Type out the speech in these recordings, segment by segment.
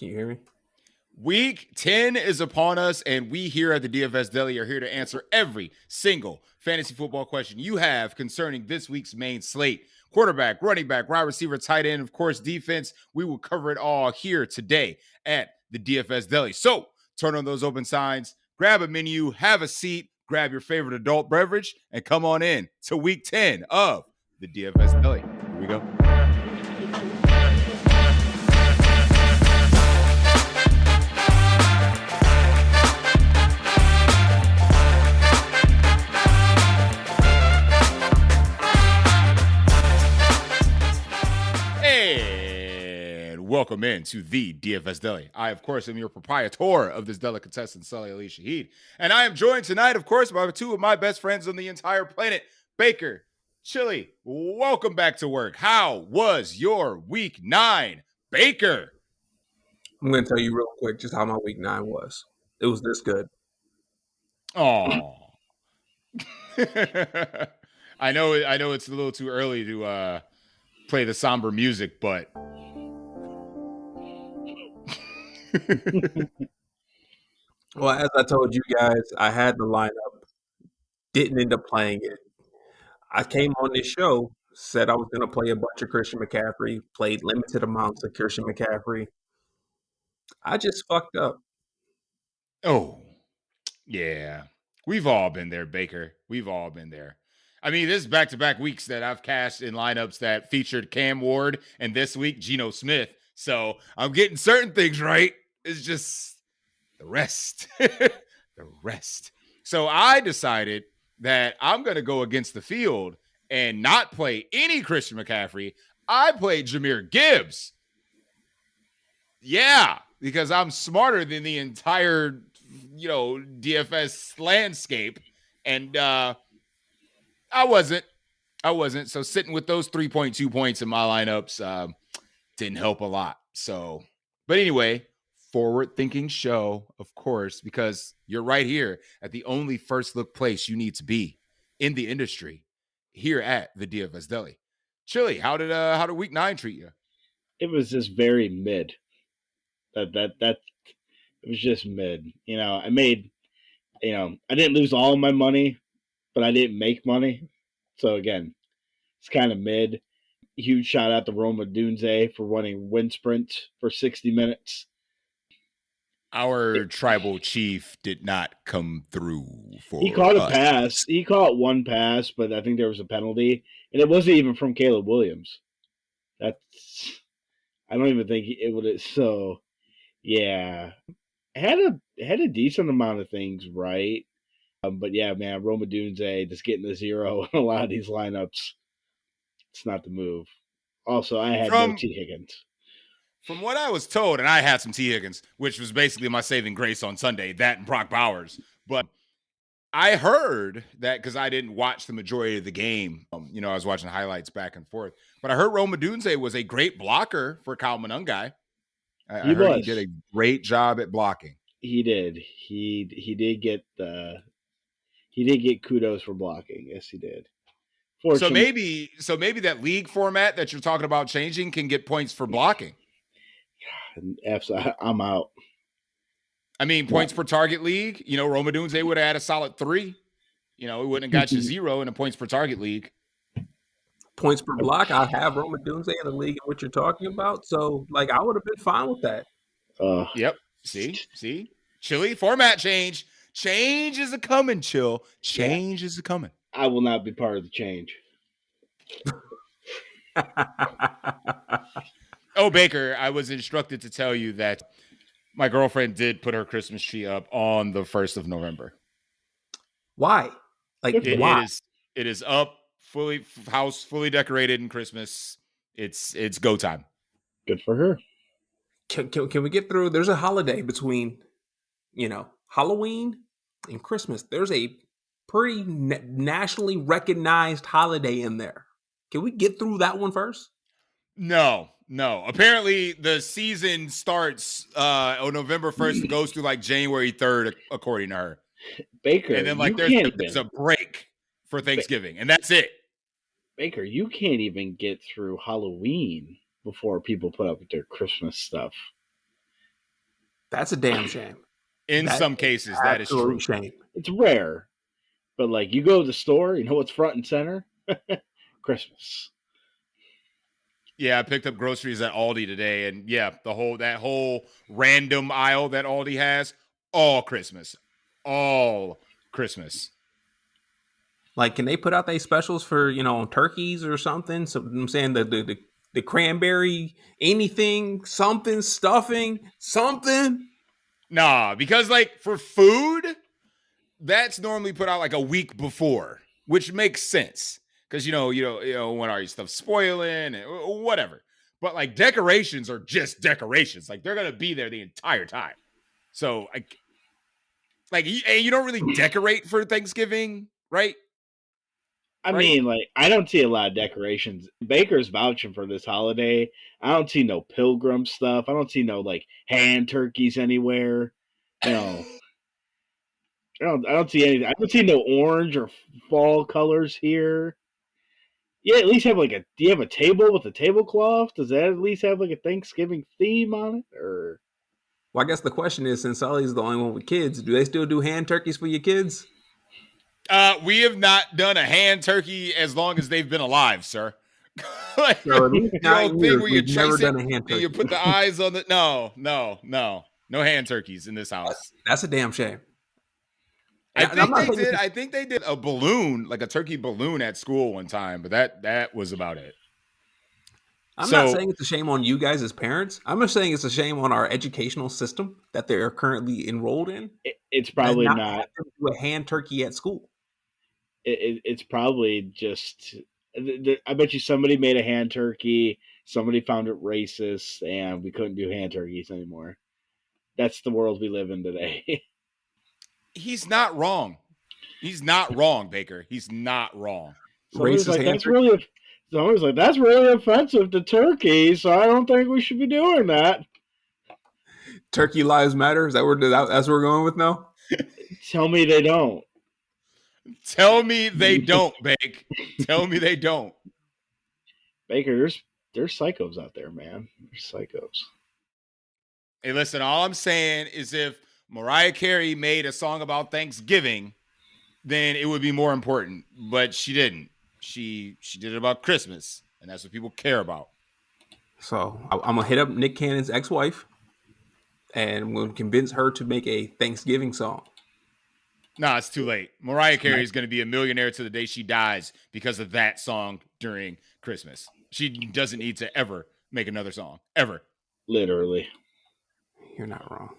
Can you hear me? Week 10 is upon us, and we here at the DFS Deli are here to answer every single fantasy football question you have concerning this week's main slate. Quarterback, running back, wide receiver, tight end, of course, defense. We will cover it all here today at the DFS Deli. So turn on those open signs, grab a menu, have a seat, grab your favorite adult beverage, and come on in to week 10 of the DFS Deli. Here we go. And welcome into the DFS Deli. I, of course, am your proprietor of this delicatessen, Sully Ali Shaheed. And I am joined tonight, of course, by two of my best friends on the entire planet, Baker, Chili. Welcome back to work. How was your week 9, Baker? I'm going to tell you real quick just how my week 9 was. It was this good. Oh. I know it's a little too early to play the somber music, but Well, as I told you guys, I had the lineup, didn't end up playing it. I came on this show, said I was going to play a bunch of Christian McCaffrey, played limited amounts of Christian McCaffrey. I just fucked up. Oh, yeah. We've all been there, Baker. We've all been there. I mean, this is back-to-back weeks that I've cashed in lineups that featured Cam Ward and this week, Geno Smith. So I'm getting certain things right. It's just the rest. The rest. So I decided that I'm going to go against the field and not play any Christian McCaffrey. I played Jahmyr Gibbs. Yeah, because I'm smarter than the entire, DFS landscape. And I wasn't. So sitting with those 3.2 points in my lineups didn't help a lot. So, but anyway, forward-thinking show, of course, because you're right here at the only first look place you need to be in the industry here at the DFS Deli. Chili, how did week 9 treat you? It was just very mid. That it was just mid. I made, I didn't lose all of my money, but I didn't make money. So again, it's kind of mid. Huge shout out to Roma Dunze for running wind sprint for 60 minutes. Our tribal chief did not come through for He caught us. a pass. He caught one pass, but I think there was a penalty. And it wasn't even from Caleb Williams. I don't even think it would have. So, yeah. Had a decent amount of things right. But yeah, man, Roma Dunze just getting the 0 in a lot of these lineups. It's not the move. Also, I had no T. Higgins. From what I was told, and I had some T. Higgins, which was basically my saving grace on Sunday, that and Brock Bowers. But I heard that because I didn't watch the majority of the game. I was watching highlights back and forth. But I heard Roma Dunze was a great blocker for Kyle Monungai. I heard he did a great job at blocking. He did. He did get kudos for blocking. Yes, he did. So maybe that league format that you're talking about changing can get points for blocking. I'm out. I mean, points per target league. Roma Dunze would have had a solid 3. He wouldn't have got you 0 in a points per target league. Points per block. I have Roma Dunze in the league in what you're talking about. So, I would have been fine with that. Yep. See? Chili, format change. Change is a-coming, Chill. Change is a-coming. I will not be part of the change. Oh, Baker, I was instructed to tell you that my girlfriend did put her Christmas tree up on the 1st of November. Why? Why? It is up, house fully decorated in Christmas. It's go time. Good for her. Can we get through? There's a holiday between, Halloween and Christmas. There's a pretty nationally recognized holiday in there. Can we get through that one first? No. Apparently, the season starts on November 1st and goes through January 3rd, according to her. Baker, and then there's a break for Thanksgiving, and that's it. Baker, you can't even get through Halloween before people put up their Christmas stuff. That's a damn shame. In some cases, that is true. Shame. It's rare, but like you go to the store, you know what's front and center? Christmas. Yeah, I picked up groceries at Aldi today, and yeah, that whole random aisle that Aldi has, all Christmas. Like, can they put out their specials for turkeys or something? So I'm saying the cranberry, anything, something, stuffing, something. Nah, because like for food, that's normally put out like a week before, which makes sense because you know when our stuff spoiling and whatever. But like decorations are just decorations; like they're gonna be there the entire time. So like you don't really decorate for Thanksgiving, right? I mean, like, I don't see a lot of decorations. Baker's vouching for this holiday. I don't see no pilgrim stuff. I don't see no like hand turkeys anywhere. No, I don't see anything. I don't see no orange or fall colors here. Yeah, at least have like do you have a table with a tablecloth? Does that at least have like a Thanksgiving theme on it? Or Well, I guess the question is, since Sully's the only one with kids, do they still do hand turkeys for your kids? We have not done a hand turkey as long as they've been alive, sir. Like, so at least 9 years, where you never trace done a hand turkey. You put the eyes on the no hand turkeys in this house. That's a damn shame. I think they did a balloon, like a turkey balloon at school one time, but that was about it. I'm not saying it's a shame on you guys as parents. I'm just saying it's a shame on our educational system that they're currently enrolled in. It's probably not do a hand turkey at school. It's probably just. I bet you somebody made a hand turkey. Somebody found it racist, and we couldn't do hand turkeys anymore. That's the world we live in today. He's not wrong. He's not wrong, Baker. He's not wrong. Somebody's like, that's really offensive to turkey, so I don't think we should be doing that. Turkey lives matter? Is that that's what we're going with now? Tell me they don't. Tell me they don't, Bake. Tell me they don't. Baker, there's psychos out there, man. There's psychos. Hey, listen, all I'm saying is if Mariah Carey made a song about Thanksgiving, then it would be more important. But she didn't. She did it about Christmas, and that's what people care about. So I'm going to hit up Nick Cannon's ex-wife, and I'm going to convince her to make a Thanksgiving song. No, it's too late. Mariah Carey is going to be a millionaire to the day she dies because of that song during Christmas. She doesn't need to ever make another song, ever. Literally. You're not wrong.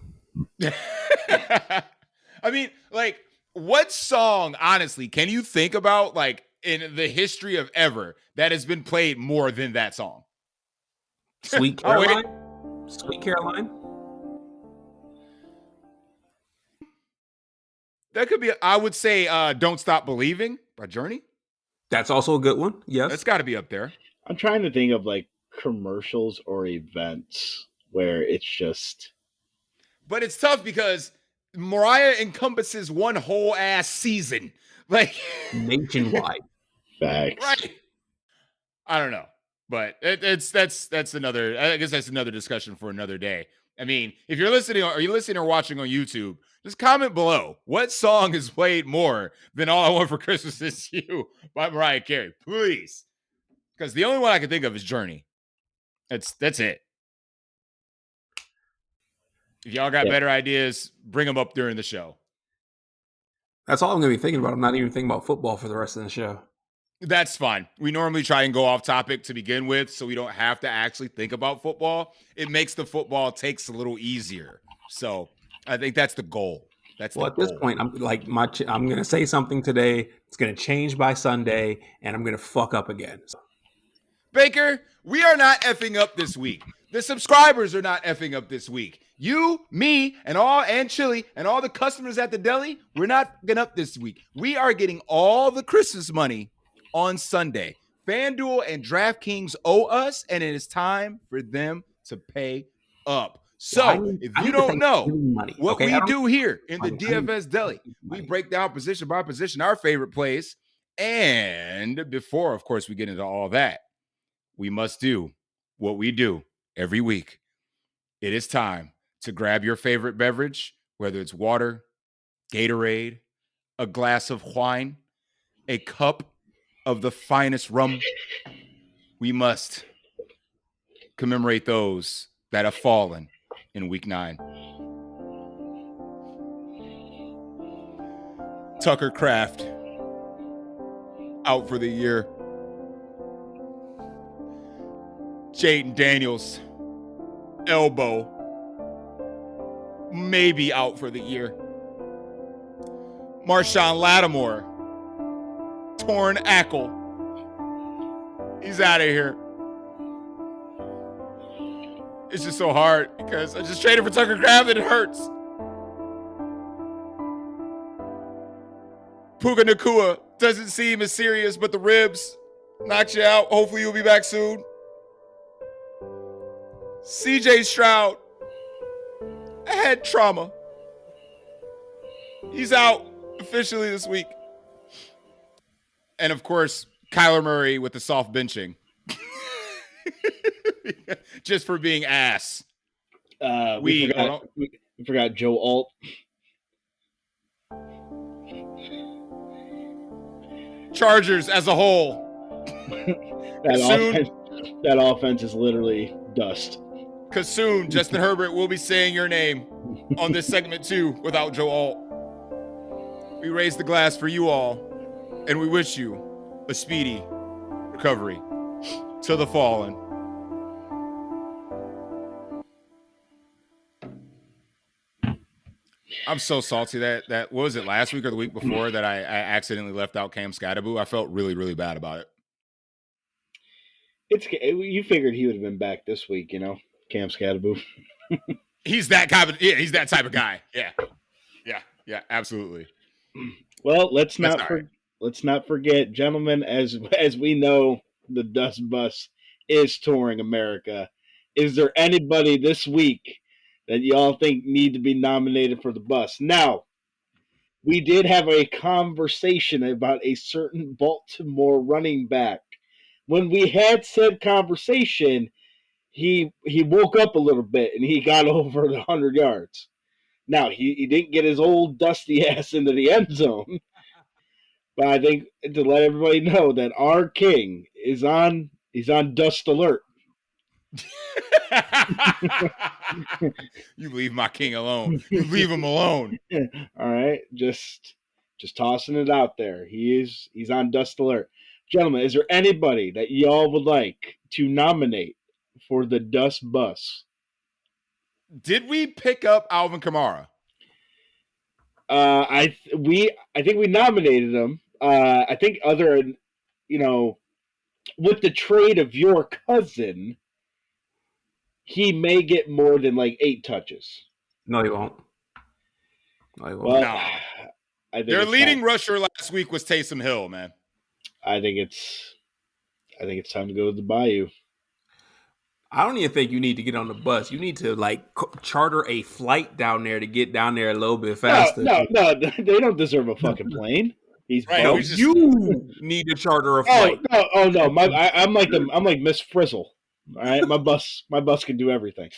I mean, like, what song, honestly, can you think about, like, in the history of ever that has been played more than that song? Sweet Caroline? Sweet Caroline? That could be, I would say, Don't Stop Believing by Journey. That's also a good one. Yes. That's got to be up there. I'm trying to think of, like, commercials or events where it's just... But it's tough because Mariah encompasses one whole ass season. Like... Nationwide. Facts. Right. I don't know. But that's another, I guess that's another discussion for another day. I mean, if you're listening, or watching on YouTube, just comment below. What song is played more than All I Want for Christmas Is You by Mariah Carey? Please. Because the only one I can think of is Journey. That's it. If y'all got better ideas, bring them up during the show. That's all I'm going to be thinking about. I'm not even thinking about football for the rest of the show. That's fine. We normally try and go off topic to begin with, so we don't have to actually think about football. It makes the football takes a little easier. So I think that's the goal. At this point, I'm like I'm going to say something today. It's going to change by Sunday, and I'm going to fuck up again. So. Baker, we are not effing up this week. The subscribers are not effing up this week. You, me, and Chili, and all the customers at the deli, we're not getting up this week. We are getting all the Christmas money on Sunday. FanDuel and DraftKings owe us, and it is time for them to pay up. So, if you don't know what we do here in the DFS Deli, we break down position by position our favorite plays. And before, of course, we get into all that, we must do what we do every week. It is time to grab your favorite beverage, whether it's water, Gatorade, a glass of wine, a cup of the finest rum. We must commemorate those that have fallen in week 9. Tucker Kraft out for the year. Jaden Daniels, elbow, maybe out for the year. Marshawn Lattimore, torn ankle. He's out of here. It's just so hard because I just traded for Tucker Kraft and it hurts. Puka Nakua doesn't seem as serious, but the ribs knocked you out. Hopefully you'll be back soon. CJ Stroud had trauma. He's out officially this week. And of course, Kyler Murray with the soft benching. Just for being ass. We forgot Joe Alt. Chargers as a whole. That offense is literally dust. Because soon Justin Herbert will be saying your name on this segment too without Joe Alt. We raise the glass for you all, and we wish you a speedy recovery to the fallen. I'm so salty that what was it, last week or the week before that I accidentally left out Cam Scatterboo. I felt really, really bad about it. You figured he would have been back this week, Cam Scatterboo. He's that type of guy. Yeah, absolutely. Well, let's not forget, gentlemen, as we know, the Dust Bus is touring America. Is there anybody this week that y'all think need to be nominated for the bus? Now, we did have a conversation about a certain Baltimore running back. When we had said conversation, he woke up a little bit and he got over the 100 yards. Now, he didn't get his old dusty ass into the end zone. But I think to let everybody know that our king he's on dust alert. You leave my king alone. You leave him alone. All right, just tossing it out there. He's on dust alert. Gentlemen, is there anybody that y'all would like to nominate for the Dust Bus? Did we pick up Alvin Kamara? I think we nominated him. I think with the trade of your cousin, he may get more than like 8 touches. No, he won't. Well, no. I think their leading rusher last week was Taysom Hill, man. I think it's time to go to the Bayou. I don't even think you need to get on the bus. You need to charter a flight down there to get down there a little bit faster. No, they don't deserve a fucking plane. He's right. No, you need to charter a flight. Oh no! I'm like Miss Frizzle. All right, my bus can do everything.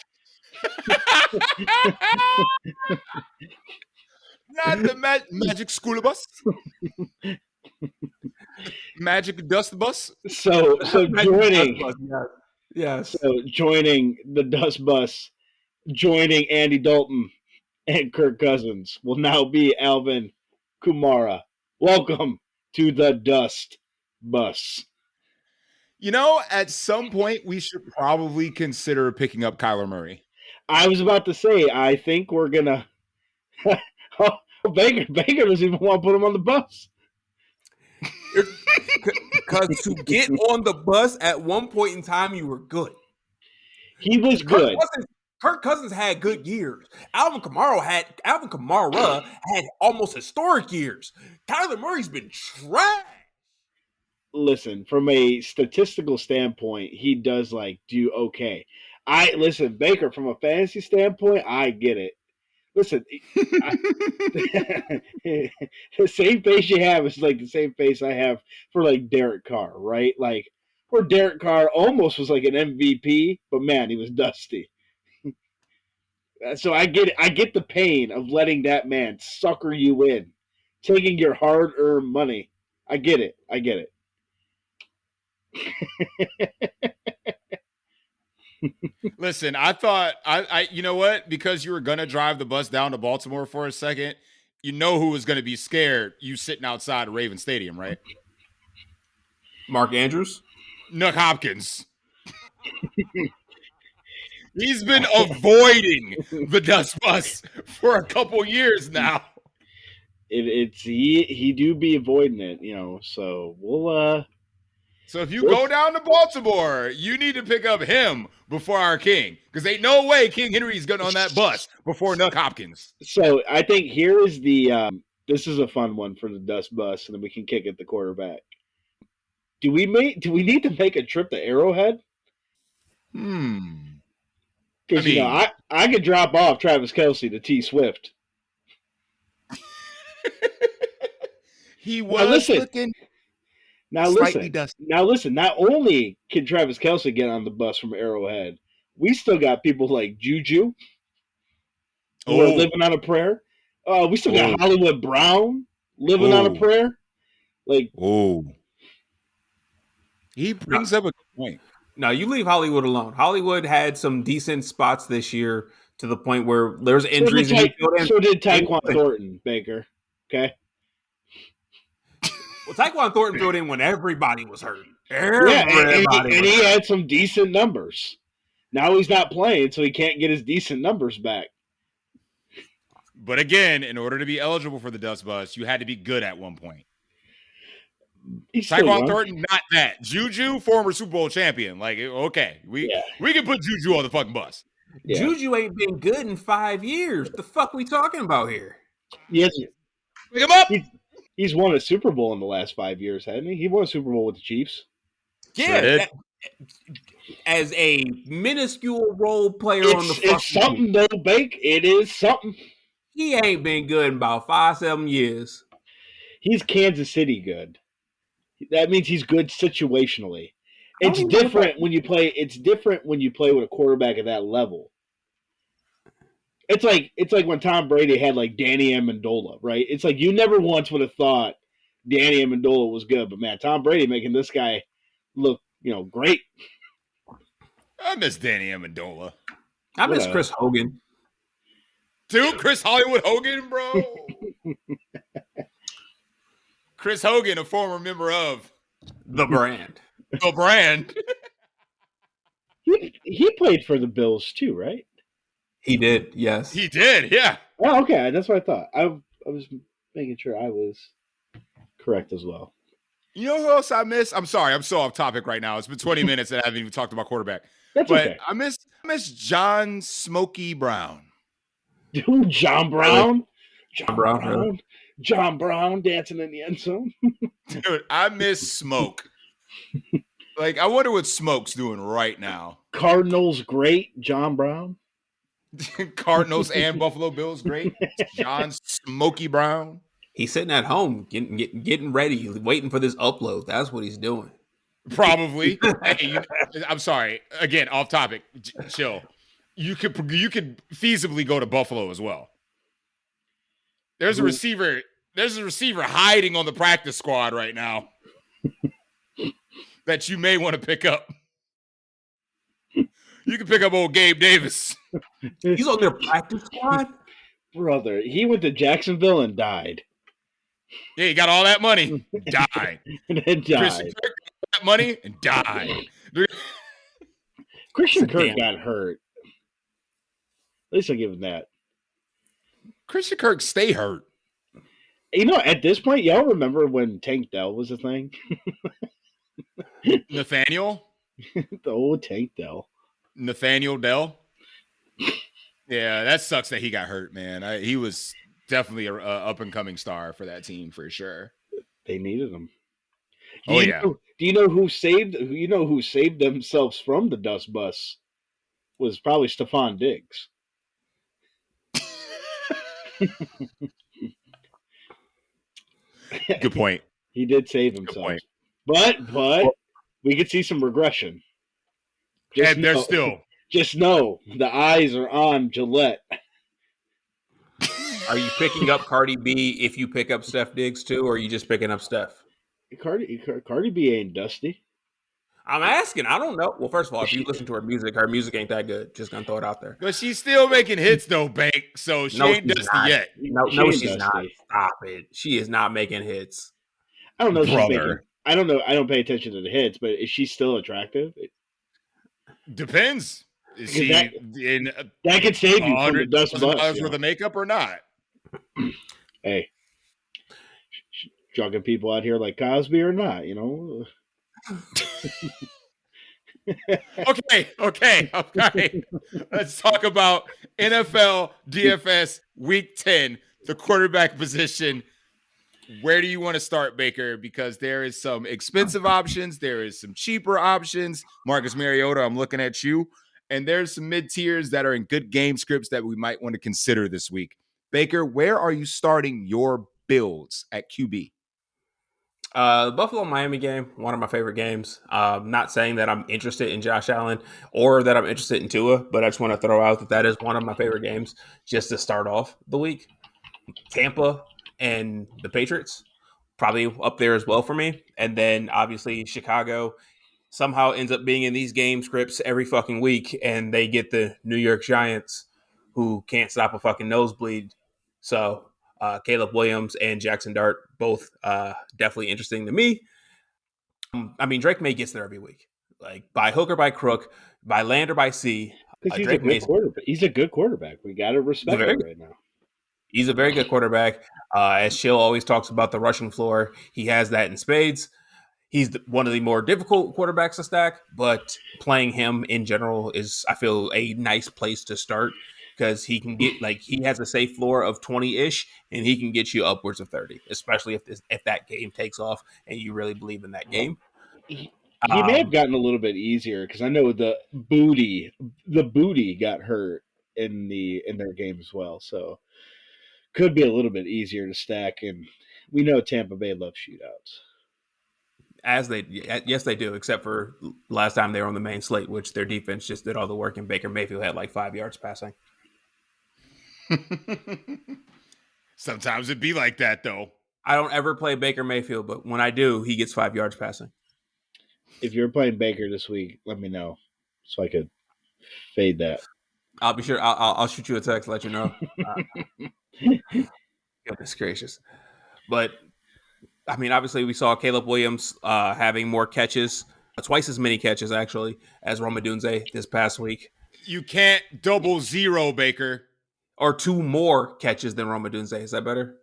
Not the magic school bus. Magic dust bus. So joining. Yes. So joining the Dust Bus, joining Andy Dalton and Kirk Cousins will now be Alvin Kamara. Welcome to the Dust Bus. At some point we should probably consider picking up Kyler Murray. I was about to say, I think we're gonna. Baker doesn't even want to put him on the bus. Because to get on the bus at one point in time, you were good. He was good. Kirk Cousins had good years. Alvin Kamara had almost historic years. Kyler Murray's been trash. Listen, from a statistical standpoint, he does do okay. Baker, from a fantasy standpoint, I get it. Listen, the same face you have is the same face I have for Derek Carr, right? Where Derek Carr almost was an MVP, but man, he was dusty. So I get it. I get the pain of letting that man sucker you in, taking your hard-earned money. I get it. I get it. Listen, I thought you know what? Because you were gonna drive the bus down to Baltimore for a second, you know who was gonna be scared? You sitting outside Raven Stadium, right? Mark Andrews. Nuck Hopkins. He's been avoiding the dust bus for a couple years now. He do be avoiding it, So we'll. So if you go down to Baltimore, you need to pick up him before our king, because ain't no way King Henry's getting on that bus before Nuck Hopkins. So I think here is the. This is a fun one for the dust bus, and then we can kick at the quarterback. Do we need to make a trip to Arrowhead? Because I could drop off Travis Kelce to T Swift. He was looking. Now listen. Not only can Travis Kelce get on the bus from Arrowhead, we still got people like Juju who are living on a prayer. We still got Hollywood Brown living on a prayer. He brings up a good point. No, you leave Hollywood alone. Hollywood had some decent spots this year to the point where there's injuries. So did Tyquan Thornton, Baker. Okay. Well, Tyquan Thornton filled in when everybody was hurt. And he had some decent numbers. Now he's not playing, so he can't get his decent numbers back. But again, in order to be eligible for the dust bus, you had to be good at one point. Tyquan Thornton, not that. Juju, former Super Bowl champion. Like, okay, we can put Juju on the fucking bus. Yeah. Juju ain't been good in 5 years. The fuck we talking about here? Yes. Pick him up. He's won a Super Bowl in the last 5 years, hasn't he? He won a Super Bowl with the Chiefs. Yeah. As a minuscule role player on the fucking It's something, though, Bake. It is something. He ain't been good in about 5-7 years. He's Kansas City good. That means he's good situationally. It's different when you play. It's different when you play with a quarterback at that level. It's like when Tom Brady had like Danny Amendola, right? It's like you never once would have thought Danny Amendola was good, but man, Tom Brady making this guy look, great. I miss Danny Amendola. I miss Chris Hogan. Dude, Chris Hollywood Hogan, bro. Chris Hogan, a former member of The Brand. The Brand. He played for the Bills too, right? He did, yes. He did, yeah. Oh, okay. That's what I thought. I was making sure I was correct as well. You know who else I miss? I'm sorry, I'm so off topic right now. It's been 20 minutes and I haven't even talked about quarterback. That's okay. I miss John Smokey Brown. Dude, John Brown? Brown. John Brown dancing in the end zone. Dude, I miss Smoke. Like, I wonder what Smoke's doing right now. Cardinals great, John Brown. Cardinals and Buffalo Bills great. John Smokey Brown. He's sitting at home getting ready, waiting for this upload. That's what he's doing. Probably. Hey, I'm sorry. Again, off topic. Chill. You could feasibly go to Buffalo as well. There's a receiver hiding on the practice squad right now that you may want to pick up. You can pick up old Gabe Davis. He's on their practice squad? Brother, he went to Jacksonville and died. Yeah, he got all that money. Died. And then died. Christian Kirk got that money and died. Christian Kirk got hurt. At least I'll give him that. Christian Kirk stay hurt. At this point, y'all remember when Tank Dell was a thing? Nathaniel? The old Tank Dell. Nathaniel Dell? Yeah, that sucks that he got hurt, man. He was definitely a up-and-coming star for that team, for sure. They needed him. Do you know who saved themselves from the dust bus? Was probably Stephon Diggs. Good point. He did save himself. But we could see some regression. Just know the eyes are on Gillette. Are you picking up Cardi B if you pick up Steph Diggs too, or are you just picking up Steph? Cardi B ain't dusty. I'm asking. I don't know. Well, first of all, if you She, listen to her music ain't that good. Just gonna throw it out there. But she's still making hits though, Bank. So she No, ain't she's dusty not. yet, No, she no, ain't she's not. dusty. Stop it. She is not making hits. I don't know if she's making. brother. I don't know. I don't pay attention to the hits, but is she still attractive? Depends. Is Because she in that could save you from the dust bus. $100,000 worth of makeup or not? Hey, drugging people out here like Cosby or not? Okay. Let's talk about NFL DFS Week 10, the quarterback position. Where do you want to start, Baker? Because there is some expensive options. There is some cheaper options. Marcus Mariota, I'm looking at you. And there's some mid-tiers that are in good game scripts that we might want to consider this week. Baker, where are you starting your builds at QB? Buffalo Miami game, one of my favorite games. Not saying that I'm interested in Josh Allen or that I'm interested in Tua, but I just want to throw out that is one of my favorite games just to start off the week. Tampa and the Patriots, probably up there as well for me. And then obviously Chicago somehow ends up being in these game scripts every fucking week, and they get the New York Giants who can't stop a fucking nosebleed. So Caleb Williams and Jackson Dart, both definitely interesting to me. I mean, Drake May gets there every week. Like by hook or by crook, by land or by sea. Because he's a Drake good May's quarterback. He's a good quarterback. We got to respect that right now. He's a very good quarterback. As Chill always talks about the rushing floor, he has that in spades. He's one of the more difficult quarterbacks to stack, but playing him in general is, I feel, a nice place to start because he can get he has a safe floor of 20-ish, and he can get you upwards of 30, especially if that game takes off and you really believe in that game. He may have gotten a little bit easier because I know the booty got hurt in their game as well, so could be a little bit easier to stack. And we know Tampa Bay loves shootouts. Yes, they do, except for last time they were on the main slate, which their defense just did all the work, and Baker Mayfield had like 5 yards passing. Sometimes it be like that, though. I don't ever play Baker Mayfield, but when I do, he gets 5 yards passing. If you're playing Baker this week, let me know so I could fade that. I'll be sure. I'll shoot you a text, let you know. Goodness gracious. But, I mean, obviously we saw Caleb Williams having more catches, twice as many catches, actually, as Roma Dunze this past week. You can't double zero, Baker. Or 2 more catches than Roma Dunze. Is that better?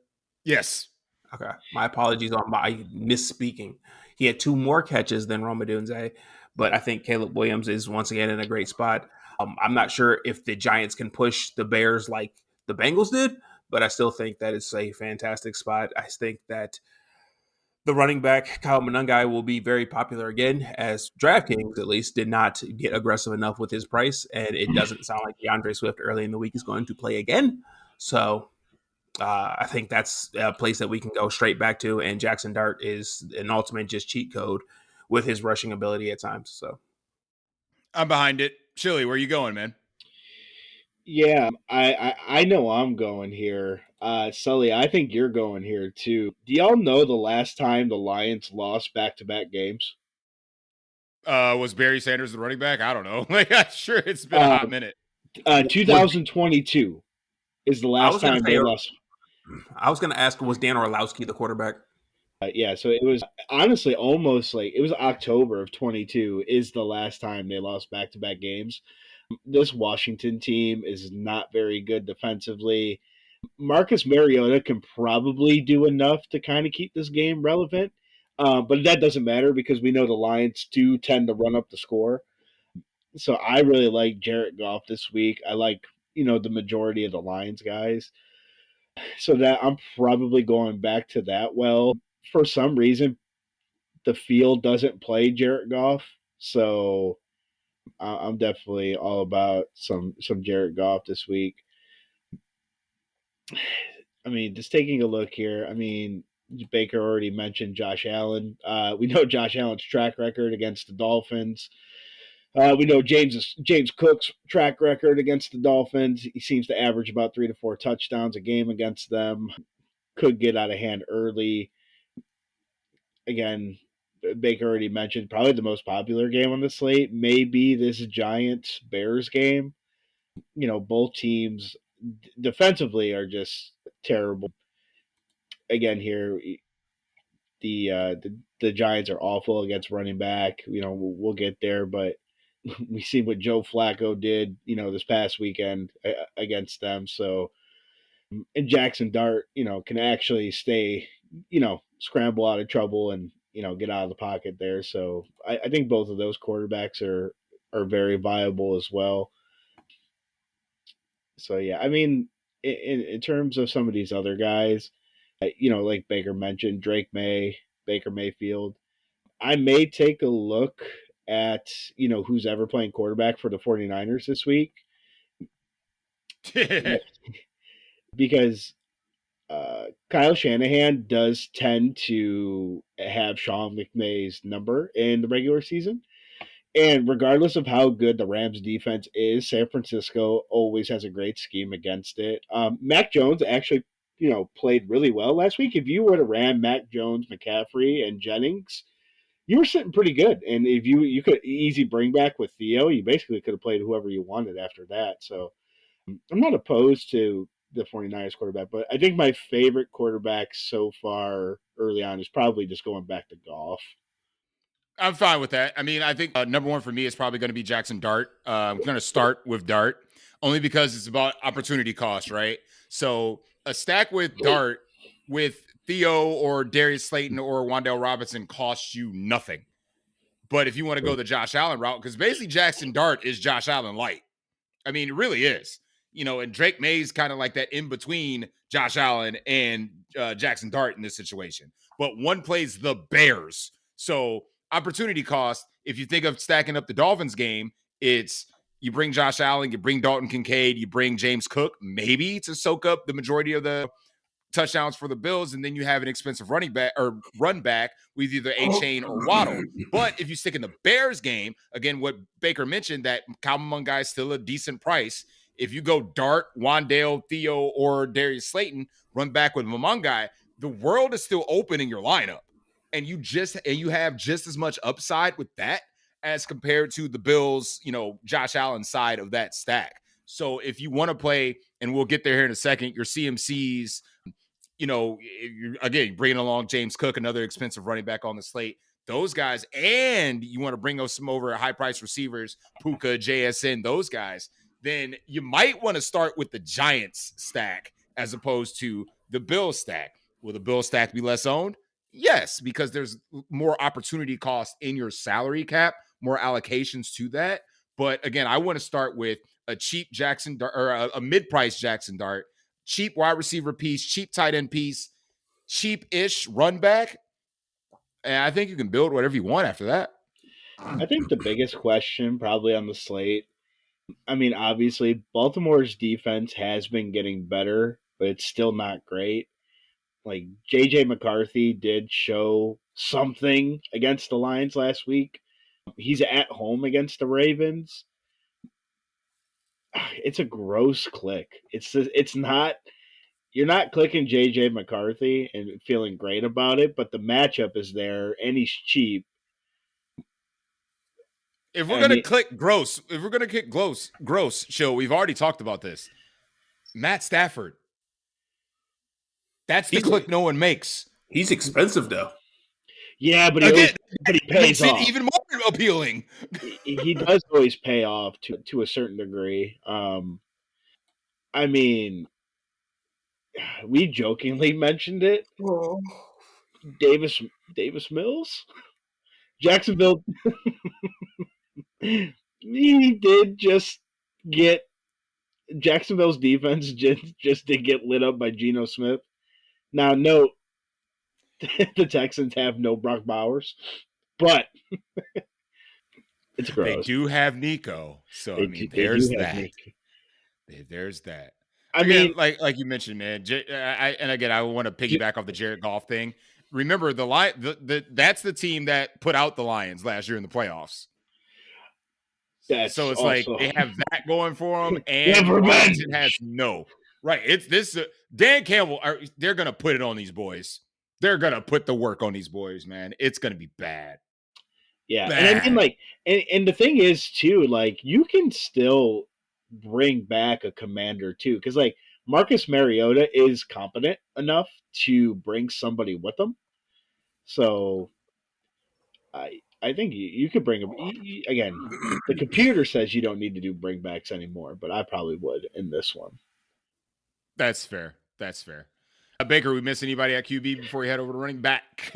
Yes. Okay. My apologies on my misspeaking. He had 2 more catches than Roma Dunze, but I think Caleb Williams is once again in a great spot. I'm not sure if the Giants can push the Bears like the Bengals did, but I still think that it's a fantastic spot. I think that the running back, Kyle Monangai, will be very popular again, as DraftKings, at least, did not get aggressive enough with his price, and it doesn't sound like DeAndre Swift early in the week is going to play again. So I think that's a place that we can go straight back to, and Jackson Dart is an ultimate just cheat code with his rushing ability at times. So I'm behind it. Chili, where you going, man? Yeah, I know I'm going here. Sully, I think you're going here too. Do y'all know the last time the Lions lost back-to-back games? Was Barry Sanders the running back? I don't know. I'm sure it's been a hot minute. 2022 is the last time they lost. I was going to ask, was Dan Orlowski the quarterback? Yeah, so it was honestly almost like it was October of 22 is the last time they lost back-to-back games. This Washington team is not very good defensively. Marcus Mariota can probably do enough to kind of keep this game relevant, but that doesn't matter because we know the Lions do tend to run up the score. So I really like Jared Goff this week. I like, the majority of the Lions guys. So that I'm probably going back to that. Well, for some reason, the field doesn't play Jared Goff. So I'm definitely all about some Jared Goff this week. I mean, just taking a look here. I mean, Baker already mentioned Josh Allen. We know Josh Allen's track record against the Dolphins. We know James Cook's track record against the Dolphins. He seems to average about 3 to 4 touchdowns a game against them. Could get out of hand early. Again, Baker already mentioned probably the most popular game on the slate may be this Giants Bears game. Both teams defensively are just terrible. Again, here the Giants are awful against running back. We'll get there, but we see what Joe Flacco did, this past weekend against them. So, and Jackson Dart, can actually stay, scramble out of trouble and get out of the pocket there. So I think both of those quarterbacks are very viable as well. So yeah, I mean, in terms of some of these other guys, like Baker mentioned, Baker Mayfield. I may take a look at, who's ever playing quarterback for the 49ers this week. Because Kyle Shanahan does tend to have Sean McVay's number in the regular season. And regardless of how good the Rams defense is, San Francisco always has a great scheme against it. Mac Jones actually, played really well last week. If you would have ran Mac Jones, McCaffrey, and Jennings, you were sitting pretty good. And if you could easy bring back with Theo, you basically could have played whoever you wanted after that. So I'm not opposed to the 49ers quarterback, but I think my favorite quarterback so far early on is probably just going back to Goff. I'm fine with that. I mean, I think number one for me is probably going to be Jackson Dart. I'm going to start with Dart only because it's about opportunity cost, right? So a stack with Dart with Theo or Darius Slayton or Wan'Dale Robinson costs you nothing. But if you want to go the Josh Allen route, because basically Jackson Dart is Josh Allen light. I mean, it really is. And Drake May's kind of like that in between Josh Allen and Jackson Dart in this situation. But one plays the Bears. So opportunity cost, if you think of stacking up the Dolphins game, it's you bring Josh Allen, you bring Dalton Kincaid, you bring James Cook, maybe to soak up the majority of the touchdowns for the Bills, and then you have an expensive running back or run back with either A-Chain or Waddle. But if you stick in the Bears game, again, what Baker mentioned, that Calvin Mungai is still a decent price. If you go Dart, Wan'Dale, Theo, or Darius Slayton, run back with Mungai, the world is still open in your lineup. And you have just as much upside with that as compared to the Bills, Josh Allen side of that stack. So if you want to play, and we'll get there here in a second, your CMCs, again, bringing along James Cook, another expensive running back on the slate, those guys, and you want to bring some over high-priced receivers, Puka, JSN, those guys, then you might want to start with the Giants stack as opposed to the Bills stack. Will the Bills stack be less owned? Yes, because there's more opportunity cost in your salary cap, more allocations to that. But again, I want to start with a cheap Jackson Dart or a mid-price Jackson Dart, cheap wide receiver piece, cheap tight end piece, cheap-ish run back. And I think you can build whatever you want after that. I think the biggest question probably on the slate, I mean, obviously, Baltimore's defense has been getting better, but it's still not great. Like, J.J. McCarthy did show something against the Lions last week. He's at home against the Ravens. It's a gross click. It's not. You're not clicking J.J. McCarthy and feeling great about it, but the matchup is there, and he's cheap. If we're gonna click gross, show, we've already talked about this. Matt Stafford. That's the click no one makes. He's expensive though. Yeah, but he pays off. Even more appealing. He does always pay off to a certain degree. I mean, we jokingly mentioned it. Oh. Davis Mills, Jacksonville. He did just get Jacksonville's defense just did get lit up by Geno Smith. Now, note the Texans have no Brock Bowers, but it's gross. They do have Nico, so there's that. There's that. I mean, like you mentioned, man. I want to piggyback off the Jared Goff thing. Remember, the that's the team that put out the Lions last year in the playoffs. That's So it's like also they have that going for them, They have and revenge. Washington has right. It's this Dan Campbell. They're gonna put it on these boys. They're gonna put the work on these boys, man. It's gonna be bad. Yeah, Bad. and I mean, like, and the thing is too, like, you can still bring back a commander too, because like Marcus Mariota is competent enough to bring somebody with him. So I think you could bring him again. The computer says you don't need to do bringbacks anymore, but I probably would in this one. That's fair. That's fair. Baker, we miss anybody at QB before we head over to running back?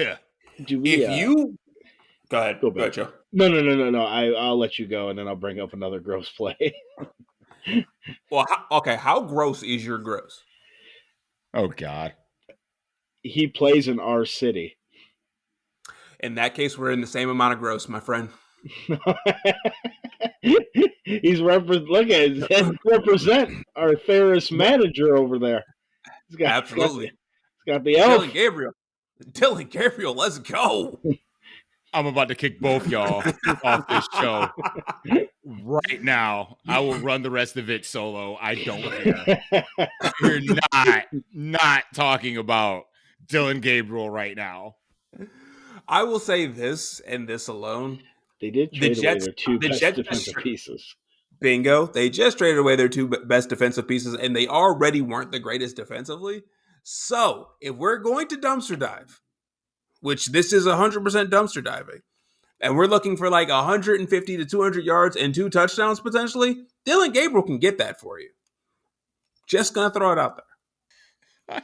Do we? If you go ahead, Go go ahead, back. Joe. No. I'll let you go, and then I'll bring up another gross play. Well, how gross is your gross? Oh God. He plays in our city. In that case, we're in the same amount of gross, my friend. He's represent our Ferris manager over there. Absolutely. He's got the elf. Dylan Gabriel, let's go. I'm about to kick both y'all off this show right now. I will run the rest of it solo. I don't care. We're not talking about Dylan Gabriel right now. I will say this and this alone. They did trade away their two best defensive pieces. Bingo. They just traded away their two best defensive pieces, and they already weren't the greatest defensively. So, if we're going to dumpster dive, which this is 100% dumpster diving, and we're looking for like 150 to 200 yards and 2 touchdowns potentially, Dylan Gabriel can get that for you. Just going to throw it out there.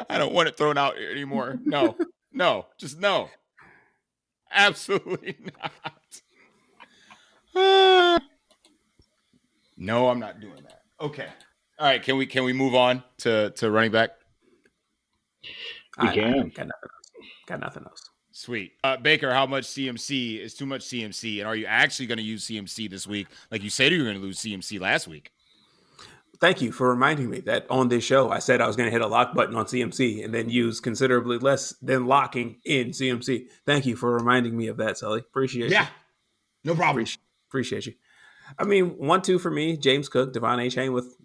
I don't want it thrown out anymore. No, just no. Absolutely not. No, I'm not doing that. Okay. All right. Can we move on to running back? We can. Got nothing else. Sweet. Baker, how much CMC is too much CMC? And are you actually going to use CMC this week? Like you said you were going to lose CMC last week. Thank you for reminding me that on this show, I said I was going to hit a lock button on CMC and then use considerably less than locking in CMC. Thank you for reminding me of that, Sully. Appreciate you. Yeah, no problem. Appreciate you. I mean, 1-2 for me, James Cook, Devon A-Chain with,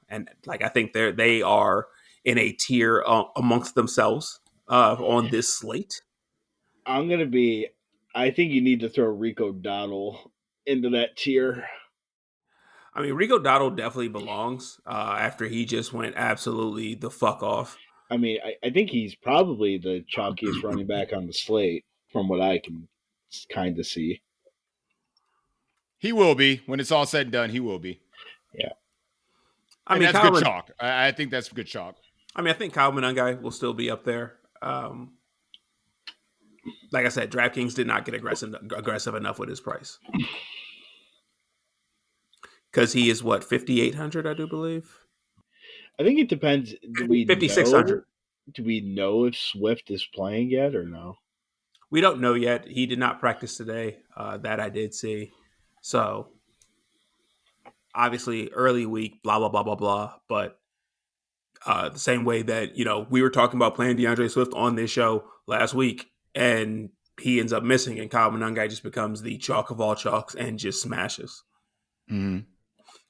and like, I think they are in a tier amongst themselves on this slate. I think you need to throw Rico Dowdle into that tier. I mean, Rico Dowdle definitely belongs after he just went absolutely the fuck off. I mean, I think he's probably the chalkiest running back on the slate from what I can kind of see. He will be. When it's all said and done, he will be. Yeah. I mean, that's good chalk. I think that's good chalk. I mean, I think Kyle Monangai will still be up there. Like I said, DraftKings did not get aggressive enough with his price. Because he is, 5,800, I do believe? I think it depends. 5,600. Do we know if Swift is playing yet or no? We don't know yet. He did not practice today. That I did see. So, obviously, early week, blah, blah, blah, blah, blah. But the same way that, we were talking about playing DeAndre Swift on this show last week, and he ends up missing, and Kyle Monangai just becomes the chalk of all chalks and just smashes. Mm-hmm.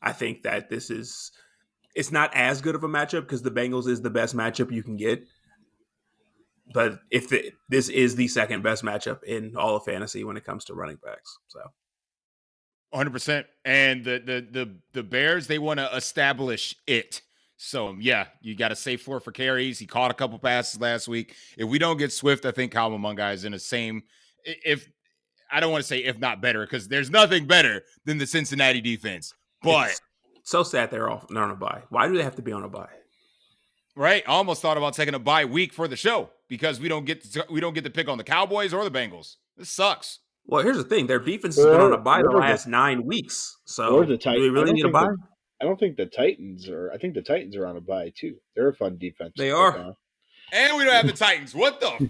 I think that it's not as good of a matchup because the Bengals is the best matchup you can get. But this is the second best matchup in all of fantasy when it comes to running backs. So 100%. And the Bears, they want to establish it. So, yeah, you got a safe floor for carries. He caught a couple passes last week. If we don't get Swift, I think Kyle Monangai is in the same – I don't want to say if not better because there's nothing better than the Cincinnati defense. But it's so sad they're on a bye. Why do they have to be on a bye? Right. I almost thought about taking a bye week for the show because we don't get to pick on the Cowboys or the Bengals. This sucks. Well, here's the thing. Their defense has been on a bye the last 9 weeks. So do we really need a bye? I don't think the Titans are. I think the Titans are on a bye too. They're a fun defense. They are. And we don't have the Titans. What the?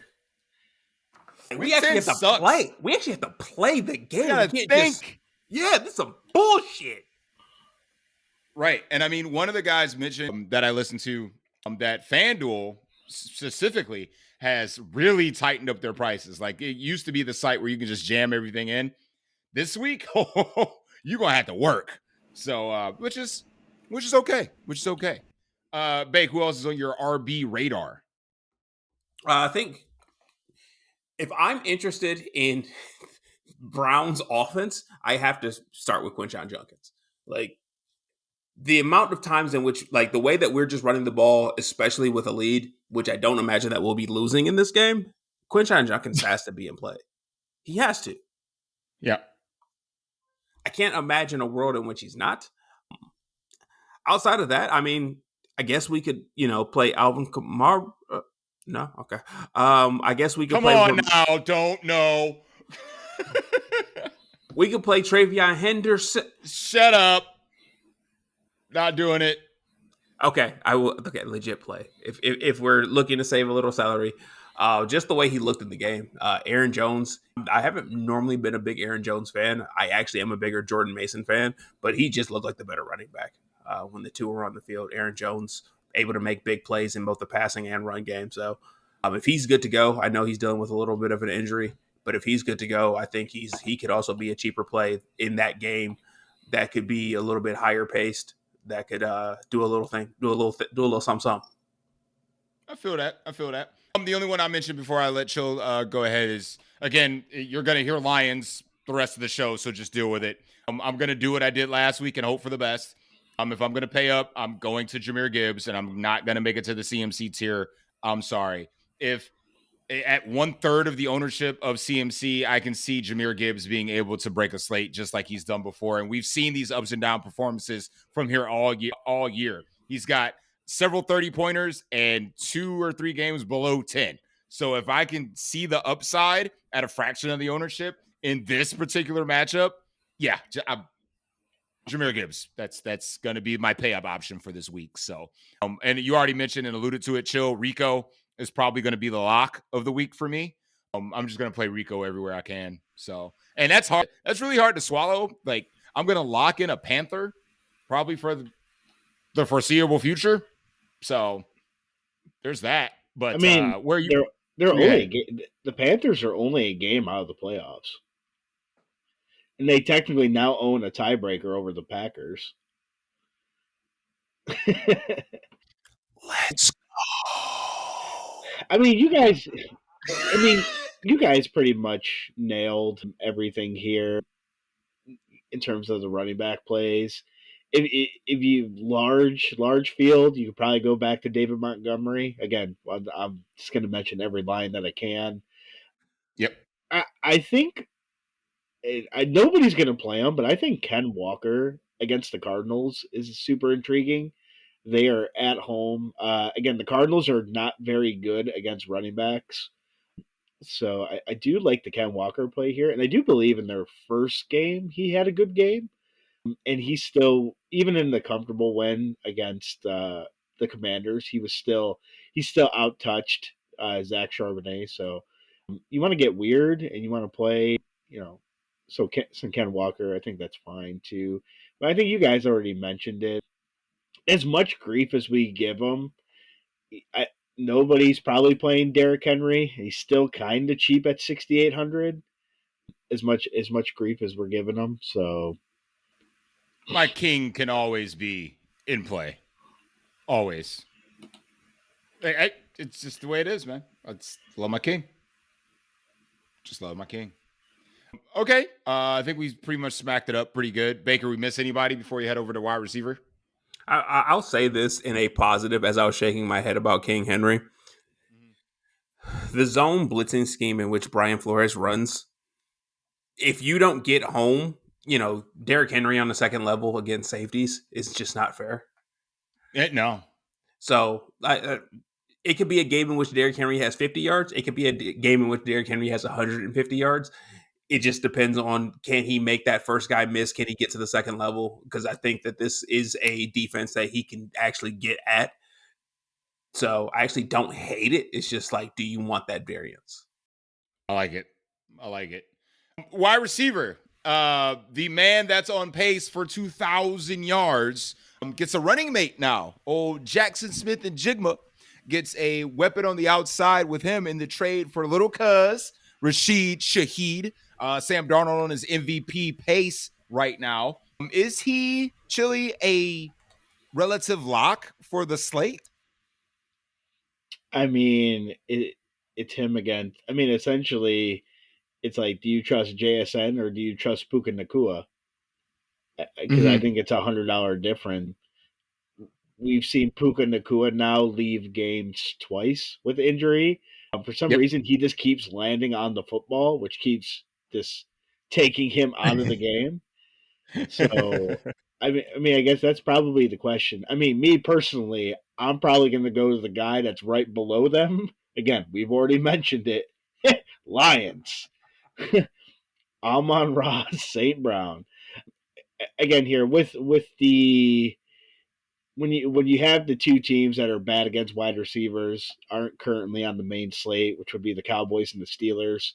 We actually have to play. We actually have to play the game. We can't this is some bullshit. Right. And I mean, one of the guys mentioned that I listened to that FanDuel specifically has really tightened up their prices. Like it used to be the site where you can just jam everything in. This week, you're gonna have to work. So which is okay. Bake, who else is on your RB radar? I think if I'm interested in Brown's offense, I have to start with Quinshon Judkins. Like the amount of times in which, like the way that we're just running the ball, especially with a lead, which I don't imagine that we'll be losing in this game, Quinshon Judkins has to be in play. He has to. Yeah. I can't imagine a world in which he's not. Outside of that, I mean, I guess we could, play Alvin Kamara. No, okay. I guess we could Come play. on now, don't know. We could play Travion Henderson. Shut up. Not doing it. Okay, I will. Okay, legit play. If we're looking to save a little salary, just the way he looked in the game. Aaron Jones. I haven't normally been a big Aaron Jones fan. I actually am a bigger Jordan Mason fan, but he just looked like the better running back when the two were on the field. Aaron Jones able to make big plays in both the passing and run game. So if he's good to go, I know he's dealing with a little bit of an injury, but if he's good to go, I think he could also be a cheaper play in that game. That could be a little bit higher paced. That could do a little something. I feel that. The only one I mentioned before I let Chill go ahead is, again, you're going to hear Lions the rest of the show, so just deal with it. I'm going to do what I did last week and hope for the best. If I'm going to pay up, I'm going to Jahmyr Gibbs, and I'm not going to make it to the CMC tier. I'm sorry. If at 1/3 of the ownership of CMC, I can see Jahmyr Gibbs being able to break a slate just like he's done before. And we've seen these ups and down performances from here all year. He's got several 30-pointers and 2 or 3 games below 10. So if I can see the upside at a fraction of the ownership in this particular matchup, yeah, Jahmyr Gibbs. That's going to be my pay-up option for this week. So, and you already mentioned and alluded to it, Chill. Rico is probably going to be the lock of the week for me. I'm just going to play Rico everywhere I can. So, and that's hard. That's really hard to swallow. Like, I'm going to lock in a Panther probably for the foreseeable future. So, there's that. But I mean, where you? They're only the Panthers are only a game out of the playoffs. And they technically now own a tiebreaker over the Packers. Let's go. I mean, you guys pretty much nailed everything here in terms of the running back plays. If you large field, you could probably go back to David Montgomery. Again, I'm just going to mention every line that I can. Yep. I think nobody's going to play him, but I think Ken Walker against the Cardinals is super intriguing. They are at home. Again, the Cardinals are not very good against running backs. So I do like the Ken Walker play here. And I do believe in their first game, he had a good game. And he's still, even in the comfortable win against the Commanders, he's still out-touched Zach Charbonnet. So you want to get weird and you want to play, some Ken Walker, I think that's fine too. But I think you guys already mentioned it. As much grief as we give him, nobody's probably playing Derrick Henry. He's still kind of cheap at 6,800. As much grief as we're giving him, so my king can always be in play, always. It's just the way it is, man. I just love my king. Just love my king. Okay, I think we pretty much smacked it up pretty good. Baker, we miss anybody before you head over to wide receiver? I'll say this in a positive as I was shaking my head about King Henry. The zone blitzing scheme in which Brian Flores runs, if you don't get home, Derrick Henry on the second level against safeties is just not fair. No. So it could be a game in which Derrick Henry has 50 yards. It could be a game in which Derrick Henry has 150 yards. It just depends on, can he make that first guy miss? Can he get to the second level? Because I think that this is a defense that he can actually get at. So I actually don't hate it. It's just like, do you want that variance? I like it. Wide receiver, the man that's on pace for 2,000 yards gets a running mate now. Old Jackson Smith and Jigma gets a weapon on the outside with him in the trade for little cuz Rashid Shaheed. Sam Darnold on his MVP pace right now. Is he, Chili, a relative lock for the slate? I mean, it's him again. I mean, essentially, it's like, do you trust JSN or do you trust Puka Nakua? Because I think it's $100 difference. We've seen Puka Nakua now leave games twice with injury. For some Yep. reason, he just keeps landing on the football, which keeps just taking him out of the game. So, I mean, I guess that's probably the question. I mean, me personally, I'm probably going to go to the guy that's right below them. Again, we've already mentioned it. Lions. Amon Ross, St. Brown. Again, here with the when you have the two teams that are bad against wide receivers aren't currently on the main slate, which would be the Cowboys and the Steelers.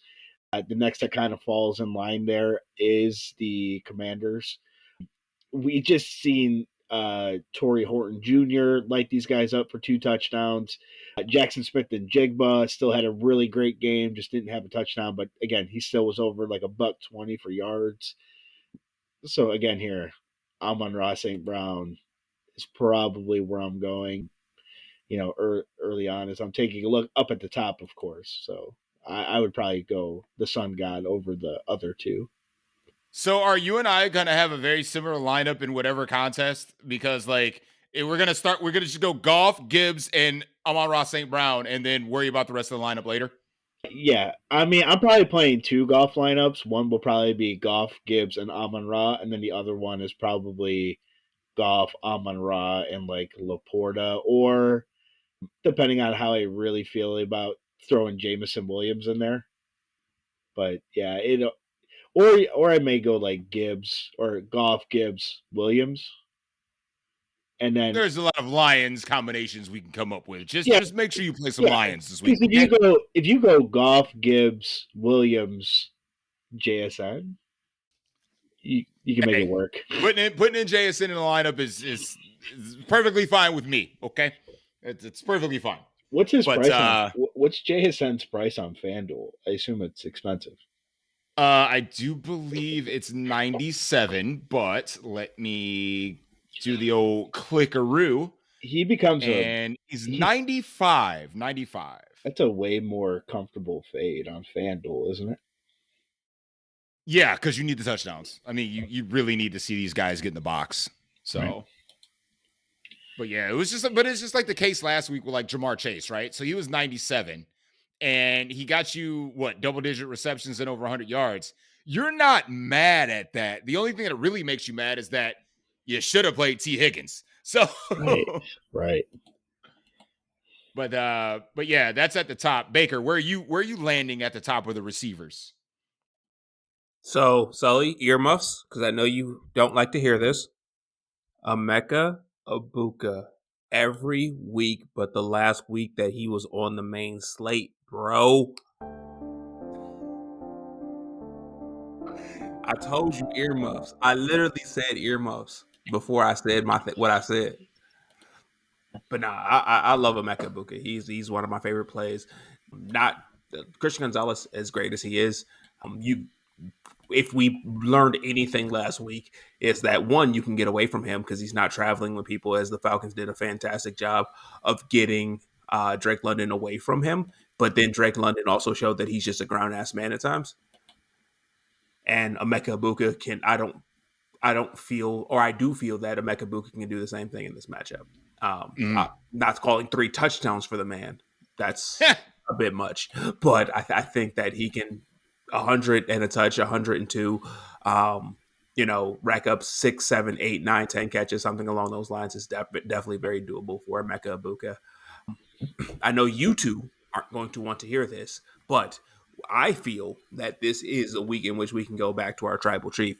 The next that kind of falls in line there is the Commanders. We just seen Torrey Horton Jr. light these guys up for 2 touchdowns. Jackson Smith and Jigba still had a really great game, just didn't have a touchdown, but again, he still was over like $120 for yards. So again, here, Amon-Ra St. Brown is probably where I'm going. Early on, as I'm taking a look up at the top, of course. So I would probably go the Sun God over the other two. So are you and I going to have a very similar lineup in whatever contest? Because we're going to just go Goff, Gibbs, and Amon-Ra St. Brown, and then worry about the rest of the lineup later. Yeah, I mean, I'm probably playing 2 Goff lineups. One will probably be Goff, Gibbs, and Amon-Ra, and then the other one is probably Goff, Amon-Ra, and like Laporta, or depending on how I really feel about throwing Jamison Williams in there. But yeah, or I may go like Gibbs or Goff, Gibbs, Williams, and then There's a lot of Lions combinations we can come up with. yeah, Just make sure you play some Lions this week. because if you go Goff, Gibbs, Williams, JSN, you can make it work. Putting in JSN in the lineup is perfectly fine with me. Okay, it's perfectly fine. What's his price? What's JSN's price on FanDuel? I assume it's expensive. I do believe it's 97, but let me do the old clickaroo. He becomes he's 95. That's a way more comfortable fade on FanDuel, isn't it? Yeah, because you need the touchdowns. I mean, you really need to see these guys get in the box. So, right. But yeah, it's just like the case last week with like Jamar Chase, right? So he was 97, and he got you double-digit receptions and over 100 yards. You're not mad at that. The only thing that really makes you mad is that you should have played T. Higgins. So, right. But yeah, that's at the top. Baker, where are you landing at the top of the receivers? So, Sully, earmuffs, because I know you don't like to hear this. Emeka Egbuka every week, but the last week that he was on the main slate, bro. I told you earmuffs. I literally said earmuffs before I said what I said. But nah, I love Emeka Egbuka. He's one of my favorite plays. Not Christian Gonzalez, as great as he is. If we learned anything last week, is that one, you can get away from him because he's not traveling with people, as the Falcons did a fantastic job of getting Drake London away from him. But then Drake London also showed that he's just a ground ass man at times. And Emeka Egbuka I do feel that Emeka Egbuka can do the same thing in this matchup. Not calling 3 touchdowns for the man. That's a bit much. But I think that he can 100 and a touch, 102, rack up 6, 7, 8, 9, 10 catches, something along those lines is definitely very doable for Emeka Egbuka. I know you two aren't going to want to hear this, but I feel that this is a week in which we can go back to our tribal chief,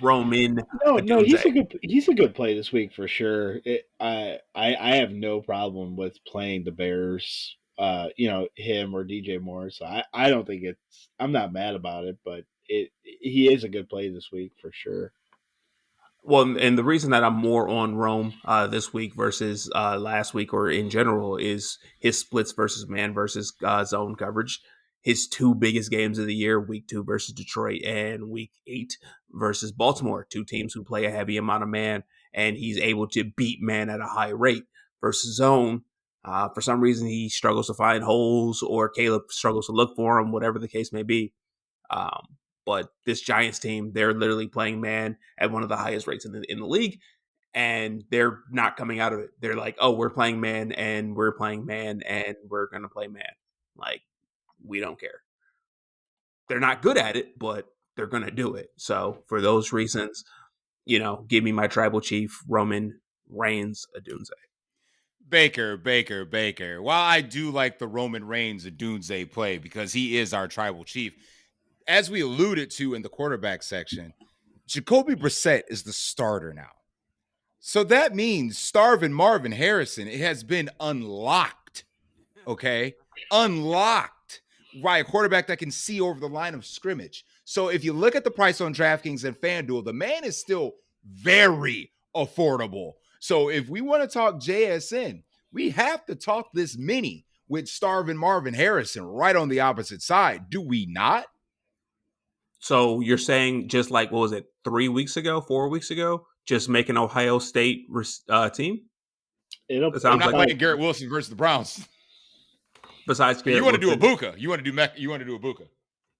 Roman. No, he's a good play this week for sure. I have no problem with playing the Bears. Him or DJ Moore. So I don't think I'm not mad about it, but he is a good play this week for sure. Well, and the reason that I'm more on Rome this week versus last week or in general is his splits versus man versus zone coverage. his two biggest games of the year, week 2 versus Detroit and week 8 versus Baltimore, two teams who play a heavy amount of man, and he's able to beat man at a high rate versus zone. For some reason, he struggles to find holes, or Caleb struggles to look for him, whatever the case may be. But this Giants team, they're literally playing man at one of the highest rates in the league, and they're not coming out of it. They're like, oh, we're playing man, and we're playing man, and we're going to play man. Like, we don't care. They're not good at it, but they're going to do it. So for those reasons, give me my tribal chief, Roman Reigns Adunze. Baker. While I do like the Roman Reigns Adunze play because he is our tribal chief, as we alluded to in the quarterback section, Jacoby Brissett is the starter now. So that means starving Marvin Harrison, it has been unlocked, okay? Unlocked by a quarterback that can see over the line of scrimmage. So if you look at the price on DraftKings and FanDuel, the man is still very affordable. So if we want to talk JSN, we have to talk this mini with starving Marvin Harrison right on the opposite side. Do we not? So you're saying just like, what was it, 4 weeks ago, just make an Ohio State team? I'm not playing Garrett Wilson versus the Browns. Besides Garrett, you want to do a Buka? You want to do a Buka?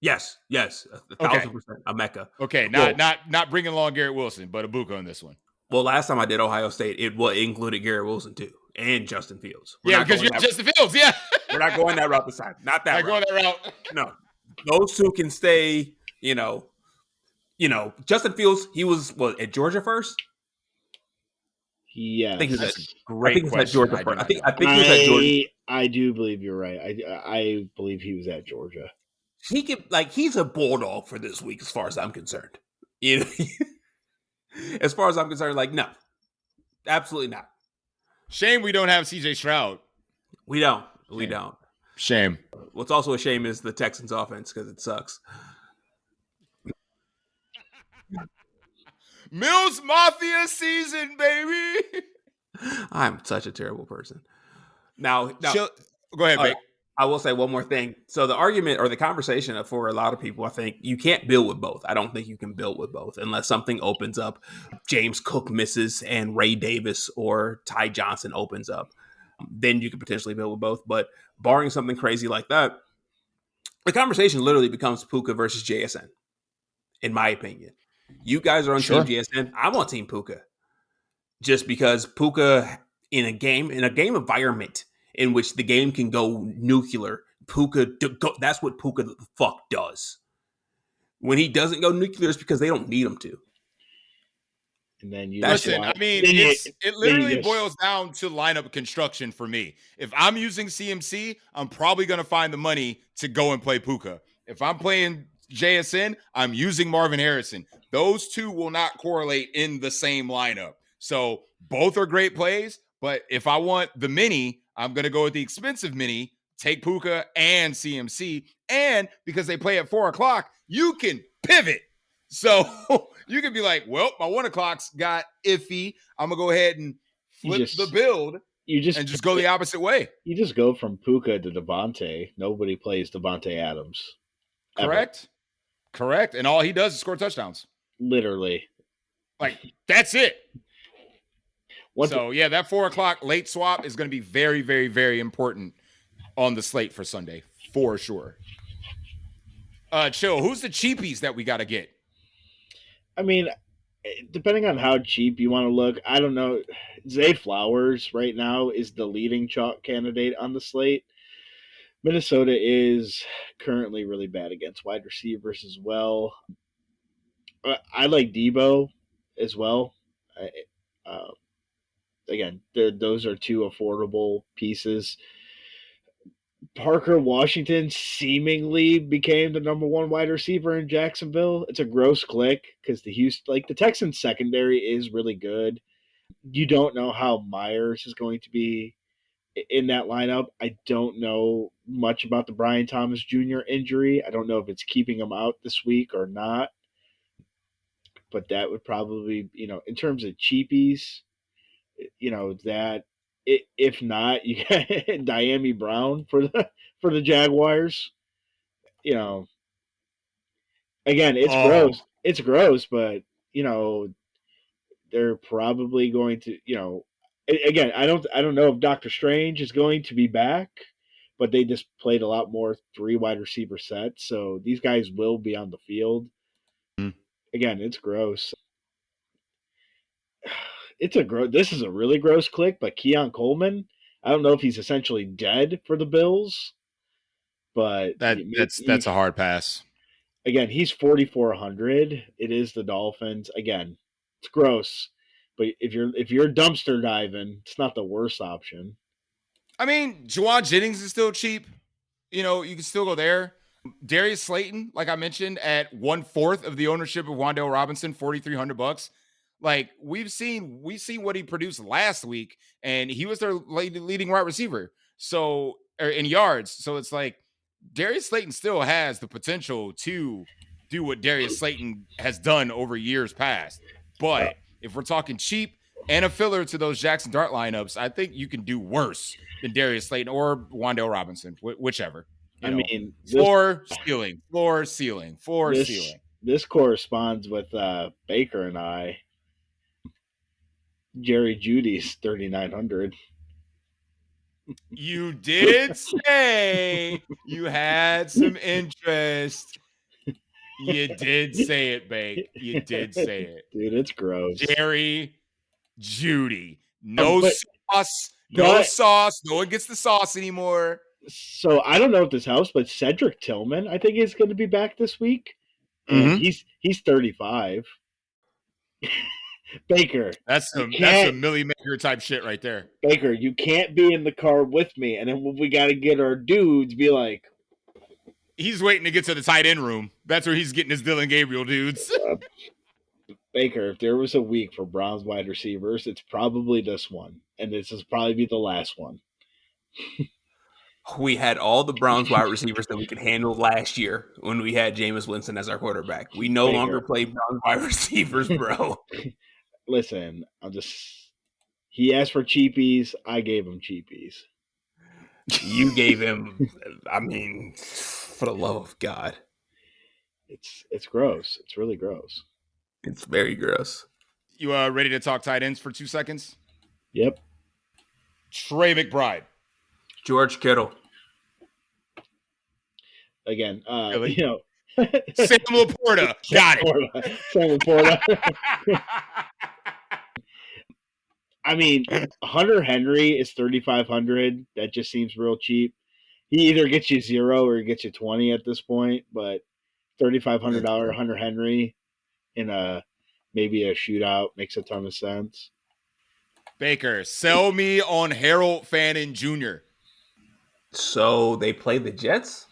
Yes, 1,000% a Mecca. Okay, not bringing along Garrett Wilson, but a Buka on this one. Well, last time I did Ohio State, it included Garrett Wilson too, and Justin Fields. Because you're Justin Fields. Yeah, we're not going that route this time. Not that. Going that route. No, those two can stay. Justin Fields. He was at Georgia first. Yes. I think he was great question. At Georgia first. I think he was at Georgia. I do believe you're right. I believe he was at Georgia. He's a bulldog for this week, as far as I'm concerned. As far as I'm concerned, no, absolutely not. Shame we don't have CJ Stroud. We don't. Shame. What's also a shame is the Texans offense, because it sucks. Mills Mafia season, baby. I'm such a terrible person. Now go ahead, Vic. I will say one more thing. So the argument or the conversation for a lot of people, I think you can't build with both. I don't think you can build with both unless something opens up. James Cook misses and Ray Davis or Ty Johnson opens up. Then you could potentially build with both. But barring something crazy like that, the conversation literally becomes Puka versus JSN, in my opinion. You guys are on Team JSN. I'm on Team Puka. Just because Puka in a game environment in which the game can go nuclear, that's what Puka the fuck does. When he doesn't go nuclear, it's because they don't need him to. And then it literally boils down to lineup construction for me. If I'm using CMC, I'm probably going to find the money to go and play Puka. If I'm playing JSN, I'm using Marvin Harrison. Those two will not correlate in the same lineup. So both are great plays, but if I want the mini, I'm going to go with the expensive mini, take Puka and CMC. And because they play at 4:00, you can pivot. So you can be like, well, my 1:00's got iffy. I'm going to go ahead and flip the build and just go the opposite way. You just go from Puka to Devontae. Nobody plays Devontae Adams. Correct. And all he does is score touchdowns. Literally. That's it. That 4:00 late swap is going to be very, very, very important on the slate for Sunday, for sure. Chill, who's the cheapies that we got to get? I mean, depending on how cheap you want to look, I don't know. Zay Flowers right now is the leading chalk candidate on the slate. Minnesota is currently really bad against wide receivers as well. I like Debo as well. Again, those are two affordable pieces. Parker Washington seemingly became the number one wide receiver in Jacksonville. It's a gross click because the Texans secondary is really good. You don't know how Myers is going to be in that lineup. I don't know much about the Brian Thomas Jr. injury. I don't know if it's keeping him out this week or not. But that would probably, in terms of cheapies, that if not, you got Diami Brown for the Jaguars. again, it's Oh, gross. It's gross, but they're probably going to, again, I don't know if Doctor Strange is going to be back, but they just played a lot more 3 wide receiver sets, so these guys will be on the field. Again, it's gross. This is a really gross click, but Keon Coleman, I don't know if he's essentially dead for the Bills, but that's a hard pass. again, he's 4,400. It is the Dolphins. Again, it's gross, but if you're dumpster diving, it's not the worst option. I mean, Juwan Jennings is still cheap. You can still go there. Darius Slayton, like I mentioned, at 1/4 of the ownership of Wan'Dale Robinson, $4,300. Like we've seen what he produced last week, and he was their leading wide receiver. So in yards. So it's like Darius Slayton still has the potential to do what Darius Slayton has done over years past. But if we're talking cheap and a filler to those Jackson Dart lineups, I think you can do worse than Darius Slayton or Wan'Dale Robinson, whichever. I mean, floor, ceiling, floor, ceiling, floor, this ceiling. this corresponds with Baker and I. Jerry Judy's 3,900. You did say you had some interest. You did say it, Bake. You did say it. Dude, it's gross. Jerry Judy. No sauce. No sauce. No one gets the sauce anymore. So I don't know if this helps, but Cedric Tillman, I think, is going to be back this week. And he's 35. Baker. That's some Millie Maker type shit right there. Baker, you can't be in the car with me. And then when we got to get our dudes, be like. He's waiting to get to the tight end room. That's where he's getting his Dylan Gabriel dudes. Baker, if there was a week for Browns wide receivers, it's probably this one. And this will probably be the last one. We had all the Browns wide receivers that we could handle last year when we had Jameis Winston as our quarterback. We no longer play Browns wide receivers, bro. Listen, he asked for cheapies. I gave him cheapies. You gave him, I mean, for the love of God. It's gross. It's really gross. It's very gross. You ready to talk tight ends for 2 seconds? Yep. Trey McBride. George Kittle. Again, really? Sam Laporta. Got it. Sam Laporta. I mean, Hunter Henry is 3,500. That just seems real cheap. He either gets you 0 or he gets you 20 at this point, but $3,500 Hunter Henry in maybe a shootout makes a ton of sense. Baker, sell me on Harold Fannin Jr. So they play the Jets?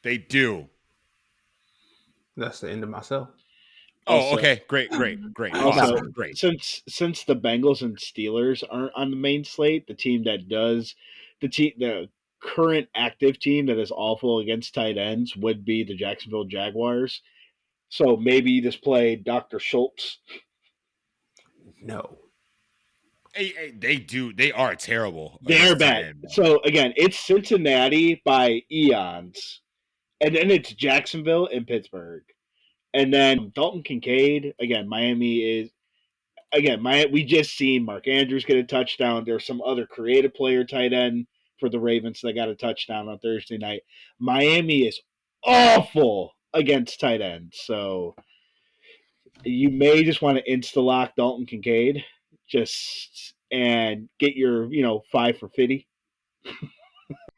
They do. That's the end of my sell. Oh, okay. Great. Also, awesome. Great. Since the Bengals and Steelers aren't on the main slate, the team that does the current active team that is awful against tight ends would be the Jacksonville Jaguars. So maybe you just play Dr. Schultz. No. Hey, they do. They are terrible. They're bad. So again, it's Cincinnati by eons, and then it's Jacksonville and Pittsburgh. And then Dalton Kincaid, again, Miami. We just seen Mark Andrews get a touchdown. There's some other creative player tight end for the Ravens that got a touchdown on Thursday night. Miami is awful against tight ends. So you may just want to insta-lock Dalton Kincaid and get your, 5 for 50.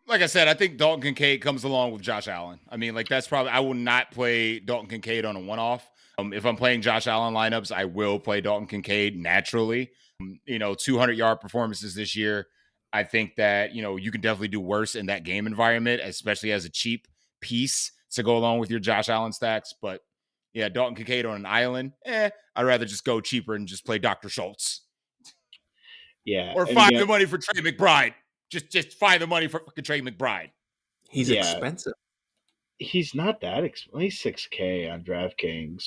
Like I said, I think Dalton Kincaid comes along with Josh Allen. I mean, that's probably – I will not play Dalton Kincaid on a one-off. If I'm playing Josh Allen lineups, I will play Dalton Kincaid naturally. 200-yard performances this year. I think that, you can definitely do worse in that game environment, especially as a cheap piece to go along with your Josh Allen stacks. But, yeah, Dalton Kincaid on an island, I'd rather just go cheaper and just play Dr. Schultz. Yeah. Or find the money for Trey McBride. Just find the money for fucking Trey McBride. He's expensive. He's not that expensive. He's $6K on DraftKings.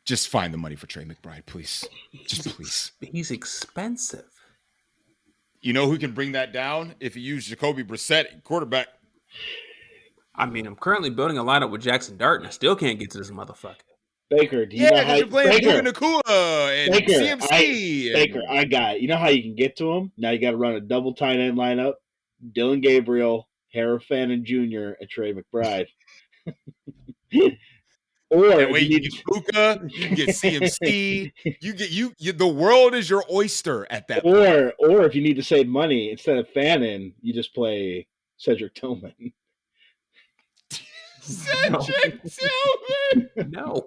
Just find the money for Trey McBride, please. Just please. He's expensive. You know who can bring that down? If you use Jacoby Brissett quarterback. I mean, I'm currently building a lineup with Jackson Dart, and I still can't get to this motherfucker. Baker, do you Yeah, know how because you're playing Puka Baker? Nakua and Baker, CMC. I got it. You know how you can get to him? Now you got to run a double tight end lineup: Dylan Gabriel, Harrison Jr., and Trey McBride. Or That if way you you get Puka, you can get CMC. You get you. The world is your oyster at that point. or if you need to save money, instead of Fannin, you just play Cedric Tillman. No, Cedric Tillman. no,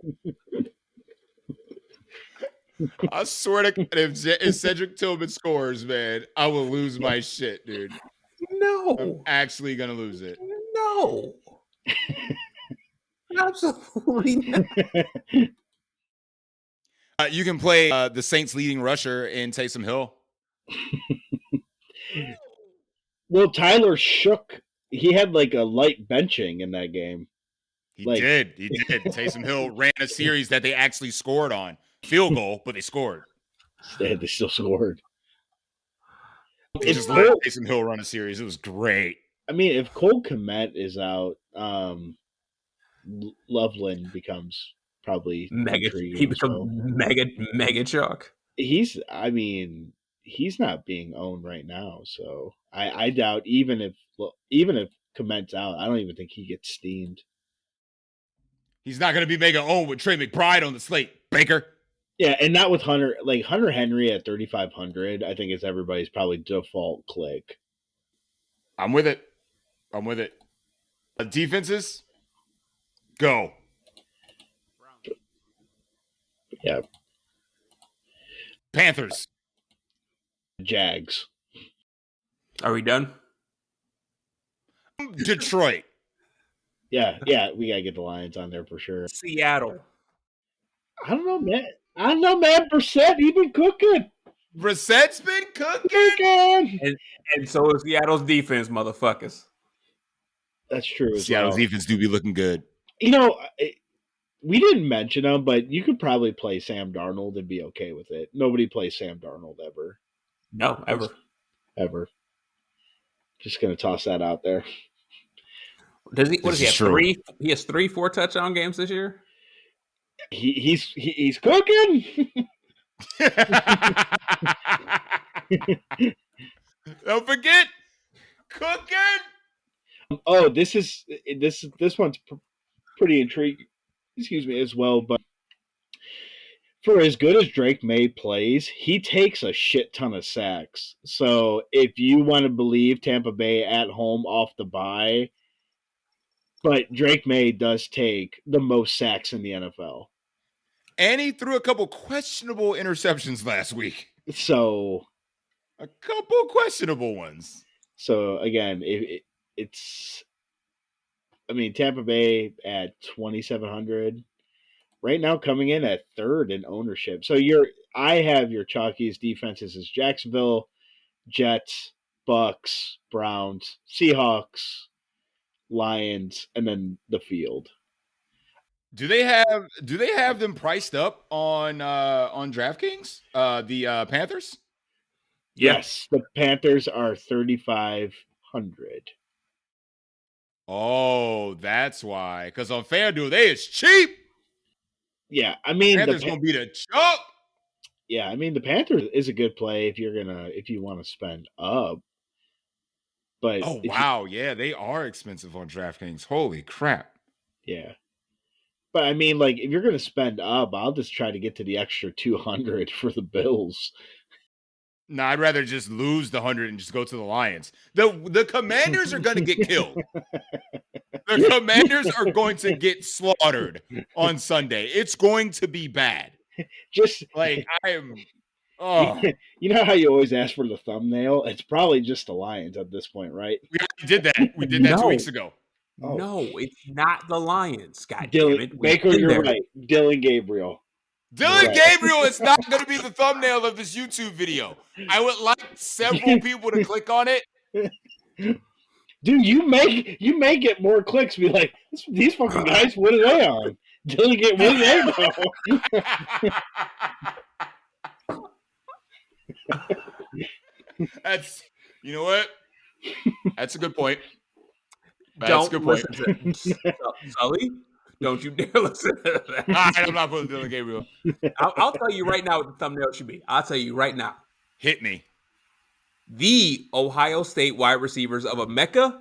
I swear to God, if Cedric Tillman scores, man, I will lose my shit, dude. I'm no, actually gonna lose it. no. Absolutely not. You can play the Saints' leading rusher in Taysom Hill. Well, Tyler shook. He had like a light benching in that game. He did. Taysom Hill ran a series that they actually scored on. Field goal, but they scored. They still scored. They just let Taysom Hill run a series. It was great. I mean, if Cole Kmet is out, Loveland becomes probably Mega. intriguing. He becomes mega chalk. He's not being owned right now, so I doubt even if Kmet's out, I don't even think he gets steamed. He's not going to be mega owned with Trey McBride on the slate, Baker. Yeah, and not with Hunter. Like Hunter Henry at 3,500, I think it's everybody's probably default click. I'm with it. Defenses, go. Yeah. Panthers. Jags. Are we done? Detroit. Yeah, we gotta get the Lions on there for sure. Seattle. I don't know, man. Brissett, he been cooking. Brissett's been cooking. And so is Seattle's defense, motherfuckers. That's true. Seattle's defense do be looking good. You know, we didn't mention him, but you could probably play Sam Darnold and be okay with it. Nobody plays Sam Darnold ever. No, Ever. Just gonna toss that out there. Does he? What does he have? Three? He has 3-4 touchdown games this year. He's cooking. Don't forget cooking. Oh, this one's pretty intriguing. Excuse me, as well, but for as good as Drake May plays, he takes a shit ton of sacks. So if you want to believe Tampa Bay at home off the bye, but Drake May does take the most sacks in the NFL. And he threw a couple questionable interceptions last week. So a couple questionable ones. So again, it's Tampa Bay at 2,700 right now, coming in at third in ownership. So I have your chalkiest defenses as Jacksonville, Jets, Bucks, Browns, Seahawks, Lions, and then the field. Do they have them priced up on DraftKings? The Panthers? Yes, the Panthers are 3,500. Oh, that's why. Because on FanDuel, they is cheap. Yeah, I mean Panthers gonna be the choke. Yeah, I mean the Panthers is a good play if you want to spend up. But yeah, they are expensive on DraftKings. Holy crap. Yeah. But I mean, like, if you're going to spend up, I'll just try to get to the extra 200 for the Bills. No, I'd rather just lose the 100 and just go to the Lions. The Commanders are going to get killed. The Commanders are going to get slaughtered on Sunday. It's going to be bad. Just like I am. Oh, you know how you always ask for the thumbnail? It's probably just the Lions at this point, right? We did that. We did that 2 weeks ago. Oh. No, it's not the Lions. God damn it. Baker, you're right. Dylan Gabriel. Gabriel is not going to be the thumbnail of this YouTube video. I would like several people to click on it. Dude, you may get more clicks. Be like, these fucking guys, what are they on? Dylan Gabriel, what do they know? That's, you know what? That's a good point. That's a good point. Sully. Don't you dare listen to that. All right, I'm not putting Dylan Gabriel. I'll tell you right now what the thumbnail should be. I'll tell you right now. Hit me. The Ohio State wide receivers of Emeka,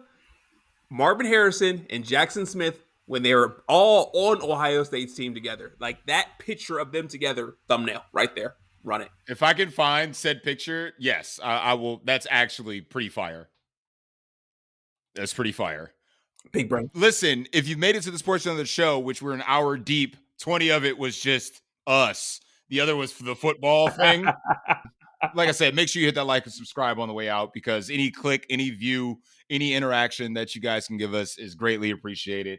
Marvin Harrison, and Jackson Smith when they were all on Ohio State's team together. Like that picture of them together, thumbnail right there. Run it. If I can find said picture, yes, I will. That's actually pretty fire. That's pretty fire. Big brain. Listen, if you've made it to this portion of the show, which we're an hour deep, 20 of it was just us. The other was for the football thing. Like I said, make sure you hit that like and subscribe on the way out because any click, any view, any interaction that you guys can give us is greatly appreciated.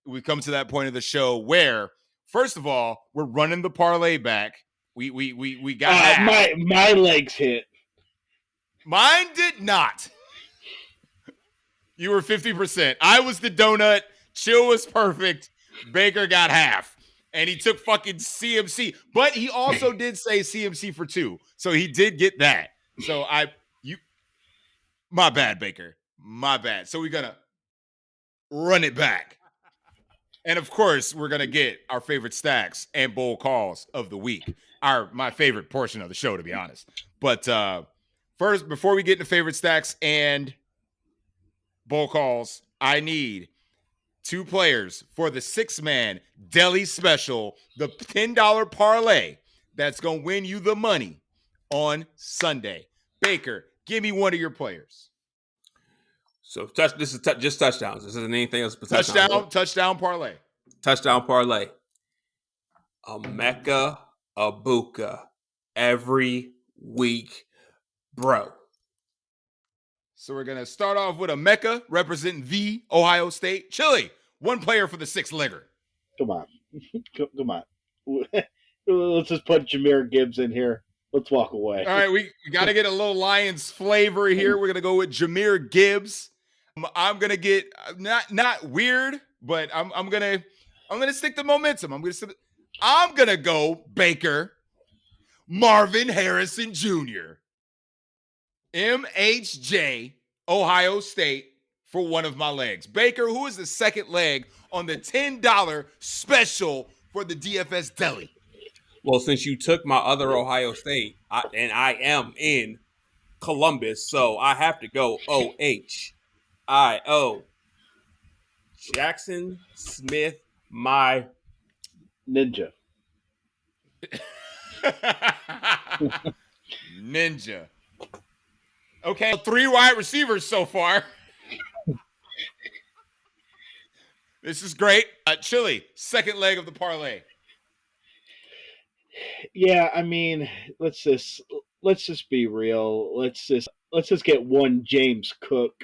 We've come to that point of the show where, first of all, we're running the parlay back. We got my legs hit. Mine did not. You were 50%. I was the donut. Chill was perfect. Baker got half. And he took fucking CMC. But he also did say CMC for 2. So he did get that. So my bad, Baker. My bad. So we're going to run it back. And of course, we're going to get our favorite stacks and bowl calls of the week. My favorite portion of the show, to be honest. But first, before we get into favorite stacks and bowl calls, I need 2 players for the 6-man Deli special, the $10 parlay that's going to win you the money on Sunday. Baker, give me one of your players. So this is just touchdowns. This isn't anything else but Touchdown parlay. Touchdown parlay. Emeka Ibuka every week, bro. So we're going to start off with Emeka representing the Ohio State. Chili, 1 player for the 6-legger. Come on. Come on. Let's just put Jahmyr Gibbs in here. Let's walk away. All right, we got to get a little Lions flavor here. We're going to go with Jahmyr Gibbs. I'm going to get not weird, but I'm going to stick to momentum. I'm going to go Baker, Marvin Harrison Jr., MHJ, Ohio State for one of my legs. Baker, who is the second leg on the $10 special for the DFS Deli? Well, since you took my other Ohio State, and I am in Columbus, so I have to go OHIO. Jackson Smith, my ninja. Ninja. Okay, 3 wide receivers so far. This is great. Chili, second leg of the parlay. Yeah, I mean, let's just be real. Let's just get one James Cook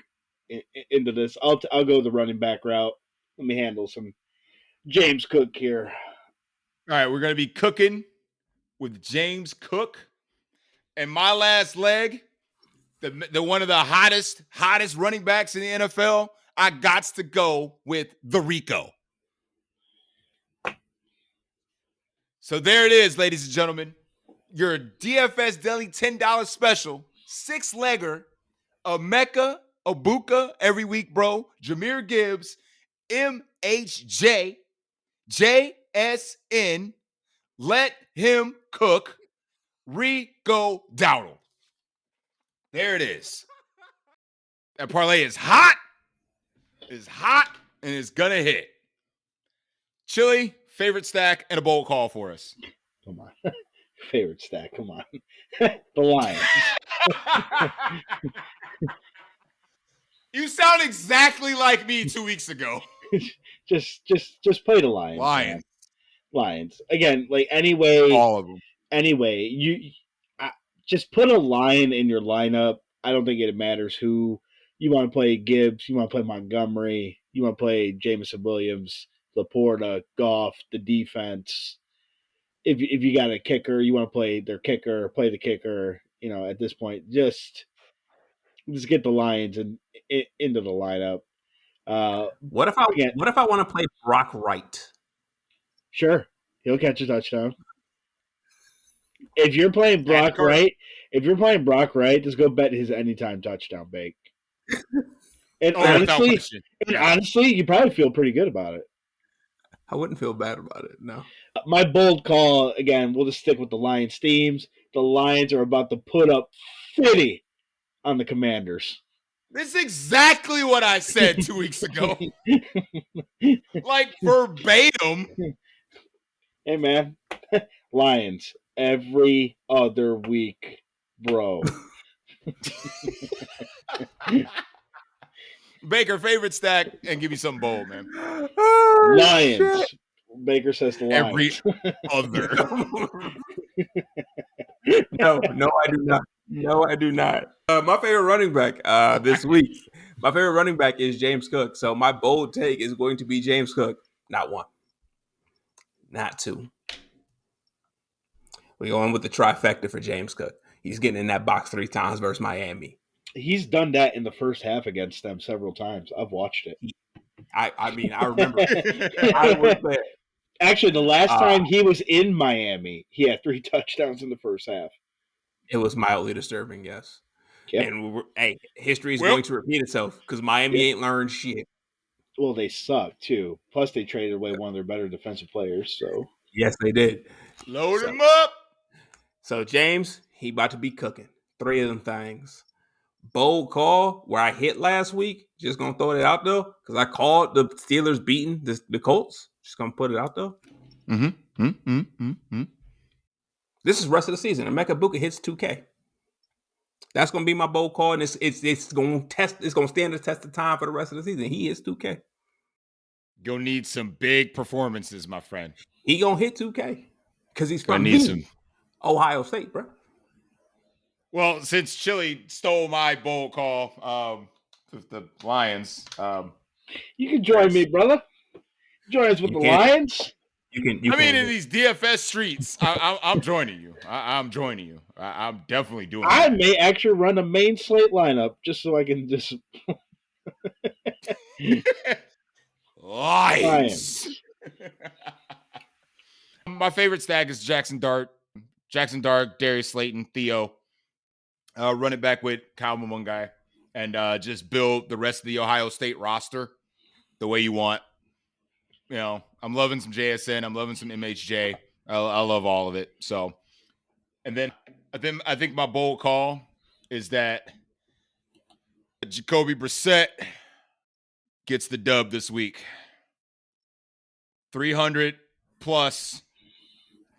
into this. I'll go the running back route. Let me handle some James Cook here. All right, we're going to be cooking with James Cook. And my last leg, the one of the hottest running backs in the NFL, I got to go with the Rico. So there it is, ladies and gentlemen. Your DFS Deli $10 special, 6-legger, Emeka Ibuka every week, bro. Jahmyr Gibbs, MHJ, JSN, let him cook, Rico Dowdle. There it is. That parlay is hot. It's hot and it's gonna hit. Chili, favorite stack, and a bowl call for us. Come on. Favorite stack, come on. The Lions. You sound exactly like me 2 weeks ago. just play the Lions. Lions. Again, like anyway. All of them. Anyway, you just put a line in your lineup. I don't think it matters who. You want to play Gibbs, you want to play Montgomery, you want to play Jameson Williams, Laporta, Goff, the defense. If you got a kicker, you want to play their kicker, play the kicker. You know, at this point, just get the Lions into the lineup. What if I want to play Brock Wright? Sure, he'll catch a touchdown. If you're playing Brock Wright, just go bet his anytime touchdown, Bake. And without honestly, question. you probably feel pretty good about it. I wouldn't feel bad about it. No. My bold call, again, we'll just stick with the Lions teams. The Lions are about to put up 50 on the Commanders. This is exactly what I said 2 weeks ago. Like verbatim. Hey, man. Lions every other week, bro. Baker, favorite stack, and give me something bold, man. Oh, Lions. shit. Baker says the Lions. Every other. No, I do not. No, I do not. My favorite running back this week. My favorite running back is James Cook. So my bold take is going to be James Cook. Not one. Not two. We're going with the trifecta for James Cook. He's getting in that box 3 times versus Miami. He's done that in the first half against them several times. I've watched it. I mean, I remember. I was there. Actually, the last time he was in Miami, he had 3 touchdowns in the first half. It was mildly disturbing, yes. Yep. And history is going to repeat itself because Miami ain't learned shit. Well, they suck too. Plus, they traded away one of their better defensive players. So yes, they did. Load him up. So James, he about to be cooking 3 of them things. Bold call where I hit last week. Just gonna throw it out there because I called the Steelers beating the Colts. Just gonna put it out there. This is rest of the season. Emeka Buka hits 2K. That's gonna be my bold call, and it's gonna test. It's gonna stand the test of time for the rest of the season. He hits 2K. You'll need some big performances, my friend. He gonna hit 2K because he's Gonna from need some Ohio State, bro. Well, since Chili stole my bold call with the Lions, you can join me, brother. Join us with the Lions. You can. in these DFS streets, I'm joining you. I'm joining you. I'm definitely doing. I may actually run a main slate lineup just so I can just Lions. My favorite stack is Jackson Dart, Darius Slayton, Theo. Run it back with Kyle Momungai and just build the rest of the Ohio State roster the way you want. You know, I'm loving some JSN. I'm loving some MHJ. I love all of it. So, and then I think my bold call is that Jacoby Brissett gets the dub this week. 300 plus,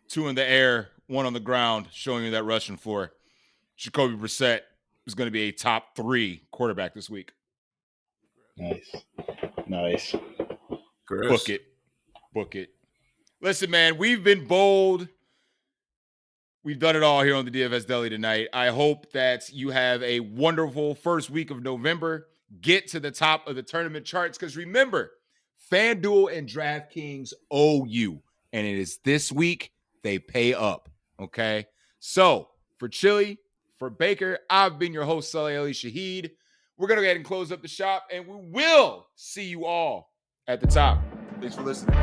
2 in the air, 1 on the ground, showing you that rushing floor. Jacoby Brissett is going to be a top 3 quarterback this week. Nice. Book it. Listen, man, we've been bold. We've done it all here on the DFS Deli tonight. I hope that you have a wonderful first week of November. Get to the top of the tournament charts because remember, FanDuel and DraftKings owe you, and it is this week they pay up, okay? So, for Chili, for Baker, I've been your host, Saleh Ali Shaheed. We're going to go ahead and close up the shop, and we will see you all at the top. Thanks for listening.